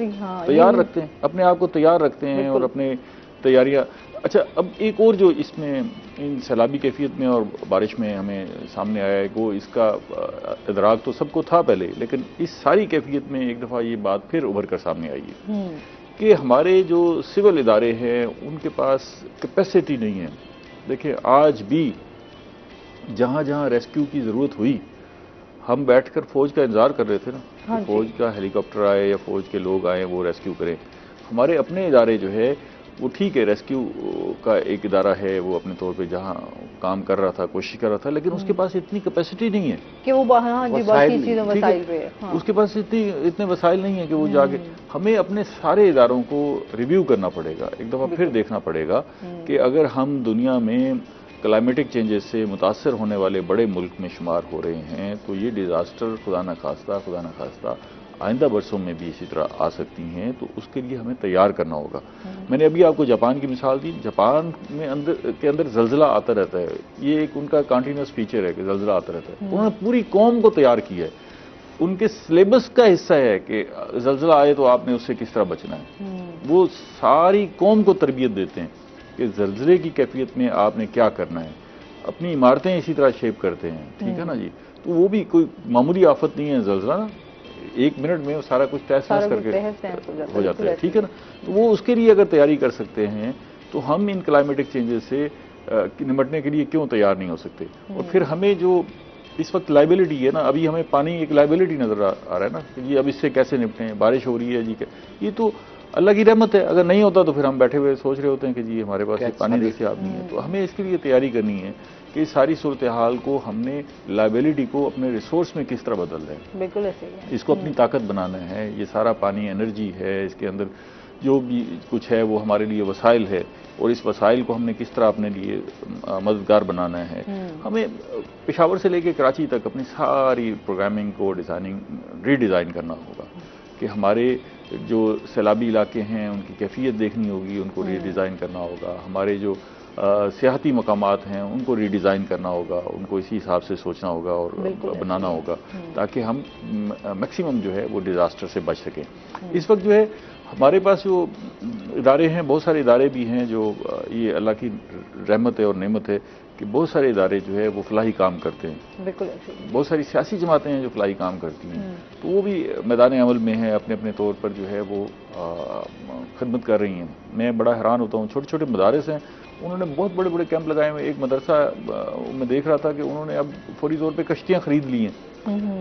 तैयार रखते हैं, अपने आप को तैयार रखते हैं और अपने तैयारियां। अच्छा, अब एक और जो इसमें इन सैलाबी कैफियत में और बारिश में हमें सामने आया है, वो इसका इदराक तो सबको था पहले, लेकिन इस सारी कैफियत में एक दफ़ा ये बात फिर उभर कर सामने आई है कि हमारे जो सिविल इदारे हैं उनके पास कैपेसिटी नहीं है। देखिए, आज भी जहाँ जहाँ रेस्क्यू की ज़रूरत हुई, हम बैठकर फौज का इंतज़ार कर रहे थे ना, कि फौज का हेलीकॉप्टर आए या फौज के लोग आए वो रेस्क्यू करें। हमारे अपने इदारे जो है वो ठीक है, रेस्क्यू का एक इदारा है, वो अपने तौर पे जहाँ काम कर रहा था, कोशिश कर रहा था, लेकिन उसके पास इतनी कैपेसिटी नहीं है कि वो बाकी चीज़ों वसाइल पे है। उसके पास इतने वसाइल नहीं है कि वो जाके। हमें अपने सारे इदारों को रिव्यू करना पड़ेगा, एक दफ़ा फिर देखना पड़ेगा कि अगर हम दुनिया में क्लाइमेटिक चेंजेस से मुतासर होने वाले बड़े मुल्क में शुमार हो रहे हैं, तो ये डिज़ास्टर खुदा न खास्ता आइंदा बरसों में भी इसी तरह आ सकती हैं, तो उसके लिए हमें तैयार करना होगा। मैंने अभी आपको जापान की मिसाल दी। जापान में अंदर जलजिला आता रहता है, ये एक उनका कंटिन्यूस फीचर है कि जलजिला आता रहता है। उन्होंने पूरी कौम को तैयार किया है, उनके सिलेबस का हिस्सा है कि जलजिला आए तो आपने उससे किस तरह बचना है। वो सारी कौम को तरबियत देते हैं कि जलजिले की कैफियत में आपने क्या करना है। अपनी इमारतें इसी तरह शेप करते हैं, ठीक है ना जी। तो वो भी कोई मामूली आफत नहीं है जलजिला ना, 1 मिनट में वो सारा कुछ तहस नहस करके हो जाता है, ठीक है ना। तो वो उसके लिए अगर तैयारी कर सकते हैं तो हम इन क्लाइमेटिक चेंजेस से निपटने के लिए क्यों तैयार नहीं हो सकते। और फिर हमें जो इस वक्त लाइबिलिटी है ना, अभी हमें पानी एक लाइबिलिटी नजर आ रहा है ना कि जी अब इससे कैसे निपटें, बारिश हो रही है जी, ये तो अल्लाह की रहमत है। अगर नहीं होता तो फिर हम बैठे हुए सोच रहे होते हैं कि जी हमारे पास पानी दस्तियाब नहीं है। तो हमें इसके लिए तैयारी करनी है कि सारी सूरत हाल को हमने लाइबिलिटी को अपने रिसोर्स में किस तरह बदल रहे हैं। बिल्कुल ऐसे ही है। इसको अपनी ताकत बनाना है। ये सारा पानी एनर्जी है, इसके अंदर जो भी कुछ है वो हमारे लिए वसाइल है, और इस वसाइल को हमने किस तरह अपने लिए मददगार बनाना है। हमें पेशावर से लेकर कराची तक अपनी सारी प्रोग्रामिंग को रीडिज़ाइन करना होगा कि हमारे जो सैलाबी इलाके हैं उनकी कैफियत देखनी होगी, उनको रीडिज़ाइन करना होगा। हमारे जो सियाहती मकामात हैं उनको रीडिज़ाइन करना होगा, उनको इसी हिसाब से सोचना होगा और बनाना होगा ताकि हम मैक्सिमम जो है वो डिज़ास्टर से बच सकें। इस वक्त जो है हमारे पास जो इदारे हैं, बहुत सारे इदारे भी हैं जो ये अल्लाह की रहमत है और नेमत है कि बहुत सारे इदारे जो है वो फलाही काम करते हैं। बिल्कुल। बहुत सारी सियासी जमातें हैं जो फलाही काम करती हैं, तो वो भी मैदान अमल में है, अपने अपने तौर पर जो है वो खिदमत कर रही हैं। मैं बड़ा हैरान होता हूँ, छोटे छोटे मदारस हैं, उन्होंने बहुत बड़े बड़े कैंप लगाए हुए। एक मदरसा मैं देख रहा था कि उन्होंने अब फौरी तौर पर कश्तियाँ खरीद ली हैं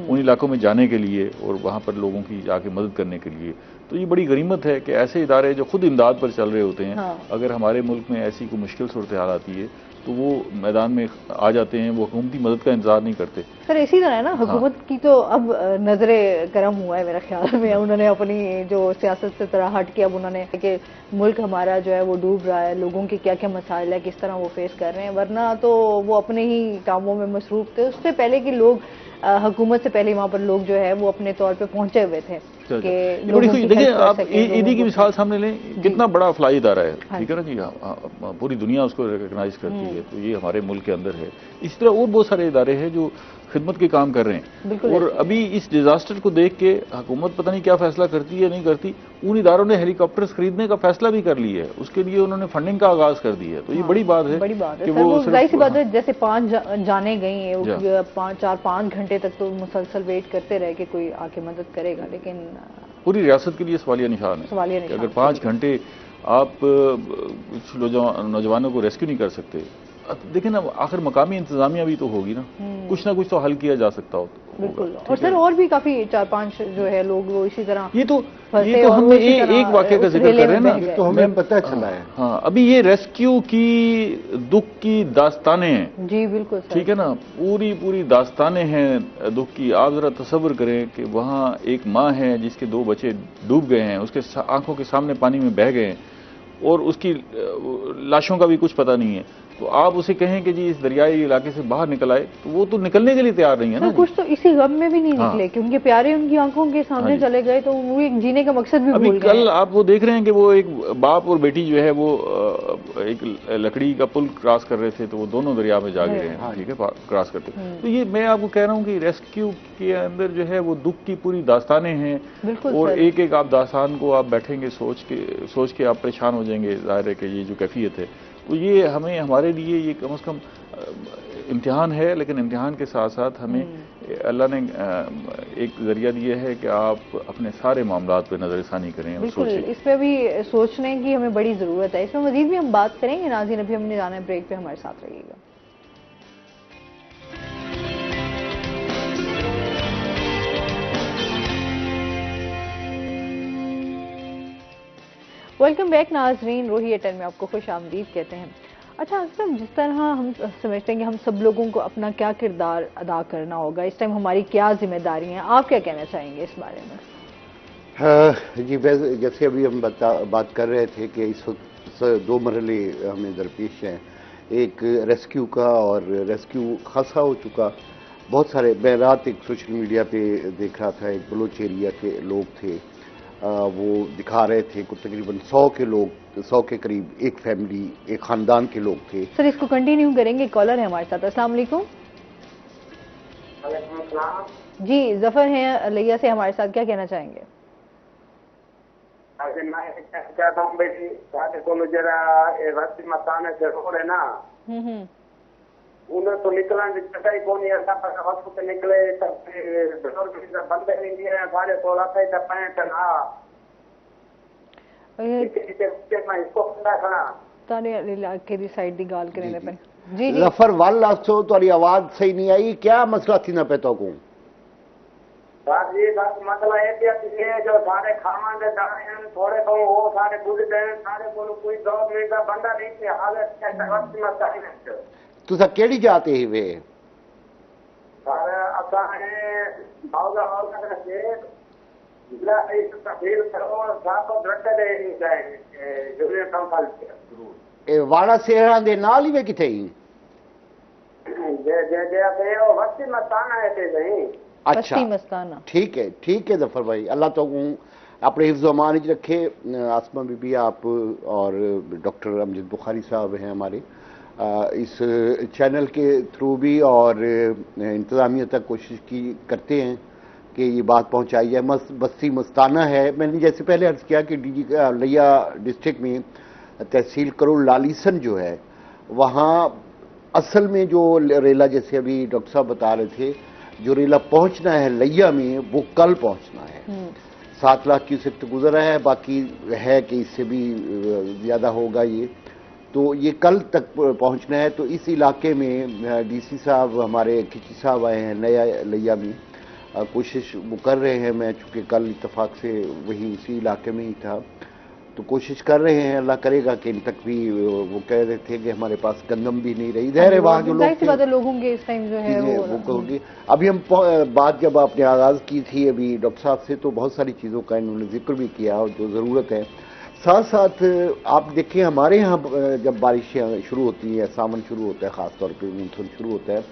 उन इलाकों में जाने के लिए और वहाँ पर लोगों की जाके मदद करने के लिए। तो ये बड़ी गनीमत है कि ऐसे इदारे जो खुद इमदाद पर चल रहे होते हैं, अगर हमारे मुल्क में ऐसी कोई मुश्किल सूरत हाल आती है तो वो मैदान में आ जाते हैं, वो हुकूमती मदद का इंतजार नहीं करते। सर इसी तरह है ना, हुकूमत की तो अब नजरे गर्म हुआ है मेरे ख्याल में। उन्होंने अपनी जो सियासत से तरह हट के अब उन्होंने कि मुल्क हमारा जो है वो डूब रहा है, लोगों के क्या क्या मसाइल है, किस तरह वो फेस कर रहे हैं, वरना तो वो अपने ही कामों में मसरूफ थे। उससे पहले कि लोग हुकूमत से पहले वहाँ पर लोग जो है वो अपने तौर पे पहुंचे हुए थे। देखिए आप ईदी की मिसाल सामने लें, कितना बड़ा फलाई इदारा है, ठीक है ना जी। पूरी दुनिया उसको रिकॉग्नाइज करती है, तो ये हमारे मुल्क के अंदर है। इस तरह और बहुत सारे इदारे हैं जो खिदमत के काम कर रहे हैं। और अभी इस डिजास्टर को देख के हुकूमत पता नहीं क्या फैसला करती है नहीं करती। उन इदारों ने हेलीकॉप्टर्स खरीदने का फैसला भी कर लिया है, उसके लिए उन्होंने फंडिंग का आगाज कर दी है। तो ये बड़ी बात है, बड़ी बात है कि वो जाहिर सी बात है। जैसे 5 जाने गई, 4-5 घंटे तक तो मुसलसल वेट करते रहे कि कोई आके मदद करेगा, लेकिन पूरी रियासत के लिए सवालिया निशान है कि अगर 5 घंटे आप कुछ नौजवानों को रेस्क्यू नहीं कर सकते। देखिए ना, आखिर मकामी इंतजामिया भी तो होगी ना, कुछ ना कुछ तो हल किया जा सकता हो। बिल्कुल। और सर और भी काफी 4-5 जो है लोग वो इसी तरह ये तो हमने एक वाकये का जिक्र कर रहे हैं ना, तो हमें पता चला है। हाँ, अभी ये रेस्क्यू की दुख की दास्तानें हैं जी, बिल्कुल ठीक है ना, पूरी दास्तानें हैं दुख की। आप जरा तसव्वुर करें कि वहाँ एक माँ है जिसके 2 बच्चे डूब गए हैं, उसके आंखों के सामने पानी में बह गए हैं और उसकी लाशों का भी कुछ पता नहीं है। तो आप उसे कहें कि जी इस दरियाई इलाके से बाहर निकल आए, तो वो तो निकलने के लिए तैयार नहीं है ना। कुछ तो इसी गम में भी नहीं निकले कि उनके प्यारे उनकी आंखों के सामने चले गए, तो वो एक जीने का मकसद भी भूल गए। कल आप वो देख रहे हैं कि वो एक बाप और बेटी जो है वो एक लकड़ी का पुल क्रॉस कर रहे थे, तो वो दोनों दरिया में जा गिरे हैं, ठीक है, क्रॉस करते। तो ये मैं आपको कह रहा हूँ कि रेस्क्यू के अंदर जो है वो दुख की पूरी दास्तानें हैं, और एक एक आप दास्तान को आप बैठेंगे सोच के आप परेशान हो जाएंगे। जाहिर है कि ये जो कैफियत है, तो ये हमारे लिए ये कम से कम इम्तिहान है, लेकिन इम्तिहान के साथ साथ हमें अल्लाह ने एक जरिया दिया है कि आप अपने सारे मामलात पे नजरसानी करें और सोचें। इस पे भी सोचने की हमें बड़ी ज़रूरत है। इसमें मजीद भी हम बात करेंगे। नाज़रीन, अभी हमने जाना है ब्रेक पे, हमारे साथ रहिएगा। वेलकम बैक नाजरीन, रोही एटन में आपको खुश आमदीद कहते हैं। अच्छा अक्सर जिस तरह हम समझते हैं कि हम सब लोगों को अपना क्या किरदार अदा करना होगा, इस टाइम हमारी क्या जिम्मेदारी हैं, आप क्या कहना चाहेंगे इस बारे में? जी, जैसे अभी हम बात कर रहे थे कि इस वक्त 2 मरहले हमें दरपेश हैं, एक रेस्क्यू का, और रेस्क्यू खासा हो चुका, बहुत सारे, मैं रात एक सोशल मीडिया पे देख रहा था, एक बलोच एरिया के लोग थे, वो दिखा रहे थे कि तकरीबन 100 के लोग, 100 के करीब एक फैमिली, एक खानदान के लोग थे। सर इसको कंटिन्यू करेंगे, कॉलर है हमारे साथ। अस्सलाम वालेकुम। जी जफर हैं लिया से हमारे साथ, क्या कहना चाहेंगे? मैं चाहता हूँ बेटी साढ़े को जरा रास्ते मताने से रोड है ना, उन्हें तो निकलना जगह ही कौन है, वक्त निकले तब बंद नहीं दिए साढ़े 16 से 65 ना इसको खड़ा तारे इलाके दी साइड दी गाल करने पे। जी जी जफर वाल आखो तो आवाज सही नहीं आई, क्या मसला थी ना पे तो को जी बस मसला ये जो सारे खावा दे दाने हैं थोड़े तो वो सारे बुढ़ गए, सारे को कोई गवर्नमेंट का बंदा नहीं थे, हालत वक्त में चाहिए। तुसा केड़ी जाते ही वे सारे असा है बावला और का से जिला इस तफसील करो साफ ब्लड दे नहीं जाए जरूर संभाल के ए वाड़ा सेहरा दे नाल ही वे किथे ही जे जे जे पे वो वक्त मस्ताना है ते नहीं। अच्छा ठीक है जफर भाई, अल्लाह तो अपने हिफ्ज़ अमान च रखे। आसमा बीबी आप और डॉक्टर अमजद बुखारी साहब हैं हमारे, इस चैनल के थ्रू भी और इंतज़ामिया तक कोशिश की करते हैं कि ये बात पहुंचाई जाए। बस्ती मस्ताना है, मैंने जैसे पहले अर्ज़ किया कि डीजी लिया डिस्ट्रिक्ट में तहसील करोल लालीसन जो है, वहाँ असल में जो रेला, जैसे अभी डॉक्टर साहब बता रहे थे, जो रेला पहुंचना है लिया में वो कल पहुंचना है। 7 लाख क्यूसेक तो गुजरा है, बाकी है कि इससे भी ज़्यादा होगा ये, तो ये कल तक पहुंचना है। तो इस इलाके में डीसी साहब हमारे खिची साहब आए हैं नया लिया में, कोशिश वो कर रहे हैं। मैं चूँकि कल इत्तफाक से वहीं इसी इलाके में ही था, तो कोशिश कर रहे हैं, अल्लाह करेगा कि इन तक भी। वो कह रहे थे कि हमारे पास गंदम भी नहीं रही, ज़ाहिर है वहाँ जो लोग होंगे इस टाइम जो है वो कहोगे। अभी हम बात जब आपने आगाज़ की थी अभी डॉक्टर साहब से, तो बहुत सारी चीज़ों का इन्होंने जिक्र भी किया और जो ज़रूरत है। साथ साथ आप देखें हमारे यहाँ जब बारिशें शुरू होती हैं, सावन शुरू होता है, ख़ासतौर पर मानसून शुरू होता है,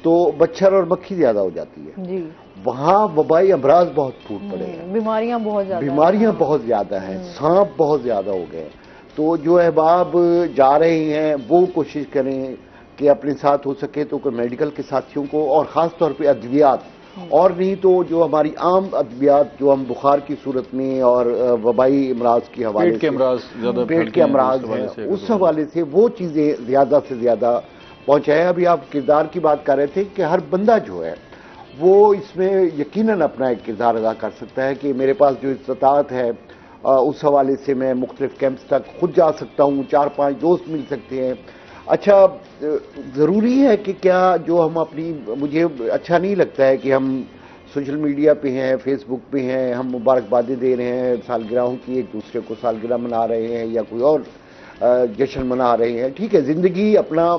तो मच्छर और मक्खी ज़्यादा हो जाती है जी। वहाँ वबाई अमराज बहुत फूट पड़े हैं, बीमारियाँ बहुत ज़्यादा हैं, सांप बहुत ज़्यादा हो गए। तो जो अहबाब जा रहे हैं वो कोशिश करें कि अपने साथ हो सके तो कोई मेडिकल के साथियों को, और ख़ास तौर पे अद्वियात, और नहीं तो जो हमारी आम अद्वियात जो हम बुखार की सूरत में और वबाई अमराज की हवाले से, पेट के अमराज हैं, उस हवाले से वो चीज़ें ज़्यादा से ज़्यादा पहुँचाएँ। अभी आप किरदार की बात कर रहे थे कि हर बंदा जो है वो इसमें यकीनन अपना एक किरदार अदा कर सकता है कि मेरे पास जो इस्तात है उस हवाले से मैं मुख्तलिफ कैंप्स तक खुद जा सकता हूँ, 4-5 दोस्त मिल सकते हैं। अच्छा, ज़रूरी है कि क्या जो हम अपनी, मुझे अच्छा नहीं लगता है कि हम सोशल मीडिया पे हैं, फेसबुक पे हैं, हम मुबारकबादें दे रहे हैं सालगिरहों की, एक दूसरे को सालगिरह मना रहे हैं या कोई और जश्न मना रहे हैं। ठीक है, ज़िंदगी अपना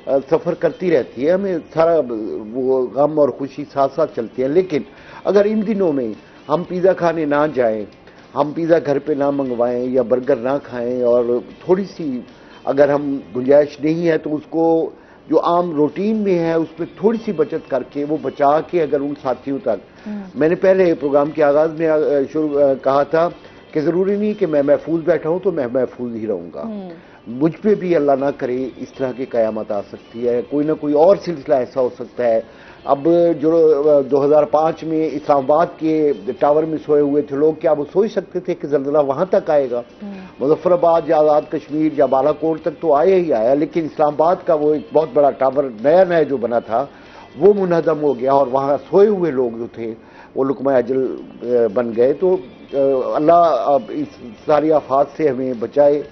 सफ़र करती रहती है, हमें सारा वो गम और खुशी साथ साथ चलती है। लेकिन अगर इन दिनों में हम पिज़्ज़ा खाने ना जाएं, हम पिज़्ज़ा घर पे ना मंगवाएं या बर्गर ना खाएं, और थोड़ी सी अगर हम गुंजाइश नहीं है तो उसको जो आम रूटीन में है उसमें थोड़ी सी बचत करके वो बचा के अगर उन साथियों तक, मैंने पहले प्रोग्राम के आगाज़ में कहा था कि ज़रूरी नहीं कि मैं महफूज बैठा हूँ तो मैं महफूज ही रहूँगा, मुझ पे भी अल्लाह ना करे इस तरह की क़यामत आ सकती है, कोई ना कोई और सिलसिला ऐसा हो सकता है। अब जो 2005 में इस्लामाबाद के टावर में सोए हुए थे लोग, क्या वो सोच सकते थे कि ज़ल्ज़ला वहाँ तक आएगा? मुज़फ़्फ़राबाद या आज़ाद कश्मीर या बालाकोट तक तो आया ही आया, लेकिन इस्लामाबाद का वो एक बहुत बड़ा टावर नया नया जो बना था वो मुनहदम हो गया और वहाँ सोए हुए लोग जो थे वो लुक़मा अजल बन गए। तो अल्लाह अब इस सारी आफात से हमें बचाए।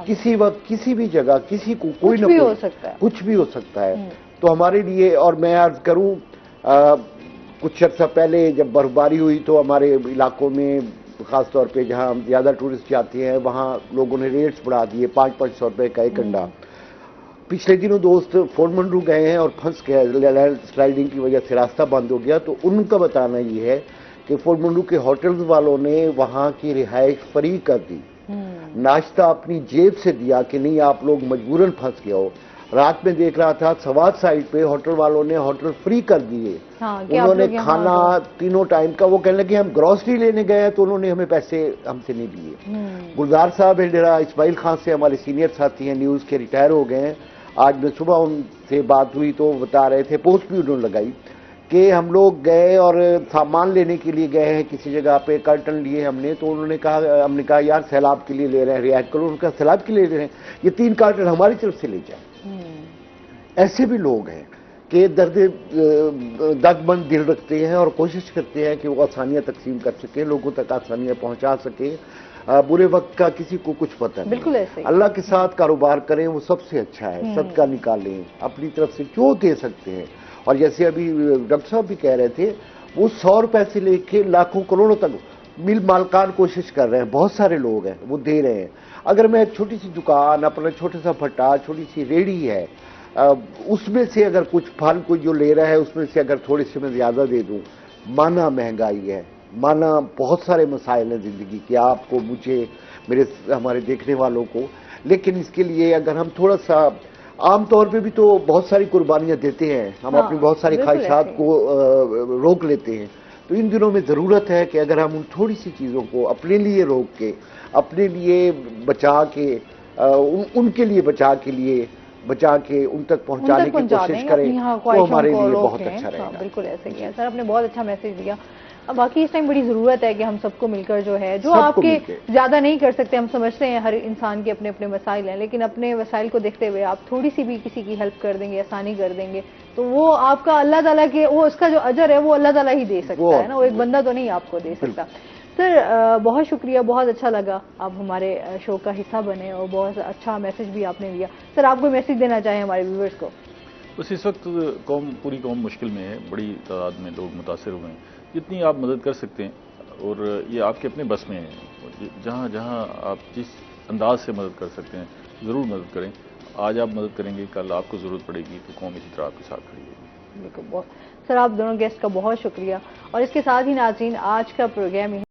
किसी वक्त किसी भी जगह किसी को कोई ना कोई कुछ भी हो सकता है। तो हमारे लिए, और मैं अर्ज करूं, कुछ अर्सा पहले जब बर्फबारी हुई तो हमारे इलाकों में ख़ास तौर पे जहां ज़्यादा टूरिस्ट जाते हैं वहां लोगों ने रेट्स बढ़ा दिए, 500-500 रुपये का एक अंडा। पिछले दिनों दोस्त फोर्ट मंडू गए हैं और फंस गए, लैंड स्लाइडिंग की वजह से रास्ता बंद हो गया। तो उनका बताना ये है कि फोर्ट मंडू के होटल्स वालों ने वहां की रिहाइश फ्री कर दी, नाश्ता अपनी जेब से दिया कि नहीं आप लोग मजबूरन फंस गए हो। रात में देख रहा था सवाद साइड पे होटल वालों ने होटल फ्री कर दिए। हाँ, उन्होंने खाना तीनों टाइम का, वो कहने लगे हम ग्रोसरी लेने गए हैं तो उन्होंने हमें पैसे हमसे नहीं लिए। गुलजार साहब है जरा इस्माइल खान से, हमारे सीनियर साथी हैं न्यूज के, रिटायर हो गए हैं। आज मैं सुबह उनसे बात हुई तो बता रहे थे, पोस्ट भी उन्होंने लगाई कि हम लोग गए और सामान लेने के लिए गए हैं किसी जगह पे, कर्टन लिए हमने, तो उन्होंने कहा, हमने कहा यार सैलाब के लिए ले रहे हैं, रियायत करो। उनका सैलाब के लिए ले रहे हैं, ये 3 कार्टन हमारी तरफ से ले जाए। ऐसे भी लोग हैं कि दर्दमंद दिल रखते हैं और कोशिश करते हैं कि वो आसानियां तकसीम कर सके, लोगों तक आसानियां पहुंचा सके। बुरे वक्त का किसी को कुछ पता नहीं। बिल्कुल ऐसे। अल्लाह के साथ कारोबार करें, वो सबसे अच्छा है। सदका निकालें, अपनी तरफ से जो दे सकते हैं। और जैसे अभी डॉक्टर साहब भी कह रहे थे, वो 100 रुपए से लेके लाखों करोड़ों तक मिल मालकान कोशिश कर रहे हैं, बहुत सारे लोग हैं वो दे रहे हैं। अगर मैं एक छोटी सी दुकान, अपना छोटा सा भट्टा, छोटी सी रेड़ी है, उसमें से अगर कुछ फल कोई जो ले रहा है उसमें से अगर थोड़े से मैं ज्यादा दे दूं, माना महंगाई है, माना बहुत सारे मसाइल हैं जिंदगी के, आपको, मुझे, मेरे, हमारे देखने वालों को। लेकिन इसके लिए अगर हम थोड़ा सा, आमतौर पे भी तो बहुत सारी कुर्बानियां देते हैं हम, हाँ, अपनी बहुत सारी ख्वाहिशात को रोक लेते हैं। तो इन दिनों में जरूरत है कि अगर हम उन थोड़ी सी चीजों को अपने लिए रोक के, अपने लिए बचा के, उनके लिए बचा के उन तक पहुंचाने की कोशिश करें, तो हमारे लिए बहुत अच्छा रहेगा। बिल्कुल ऐसे किया सर, आपने बहुत अच्छा मैसेज दिया। अब बाकी इस टाइम बड़ी जरूरत है कि हम सबको मिलकर जो है, जो आपके ज्यादा नहीं कर सकते, हम समझते हैं हर इंसान के अपने अपने मसाइल हैं, लेकिन अपने मसाइल को देखते हुए आप थोड़ी सी भी किसी की हेल्प कर देंगे, आसानी कर देंगे, तो वो आपका अल्लाह ताला के, वो उसका जो अजर है वो अल्लाह ताला ही दे सकता है ना, वो एक बंदा तो नहीं आपको दे सकता। सर बहुत शुक्रिया, बहुत अच्छा लगा आप हमारे शो का हिस्सा बने और बहुत अच्छा मैसेज भी आपने दिया। सर आप कोई मैसेज देना चाहें हमारे व्यूअर्स को? बस इस वक्त पूरी कौम मुश्किल में है, बड़ी तादाद में लोग मुतासर हुए हैं, जितनी आप मदद कर सकते हैं और ये आपके अपने बस में है, जहाँ जहाँ आप जिस अंदाज से मदद कर सकते हैं ज़रूर मदद करें। आज आप मदद करेंगे, कल आपको ज़रूरत पड़ेगी तो कौम इसी तरह आपके साथ खड़ी होगी। बिल्कुल। सर आप दोनों गेस्ट का बहुत शुक्रिया। और इसके साथ ही नाज़रीन, आज का प्रोग्राम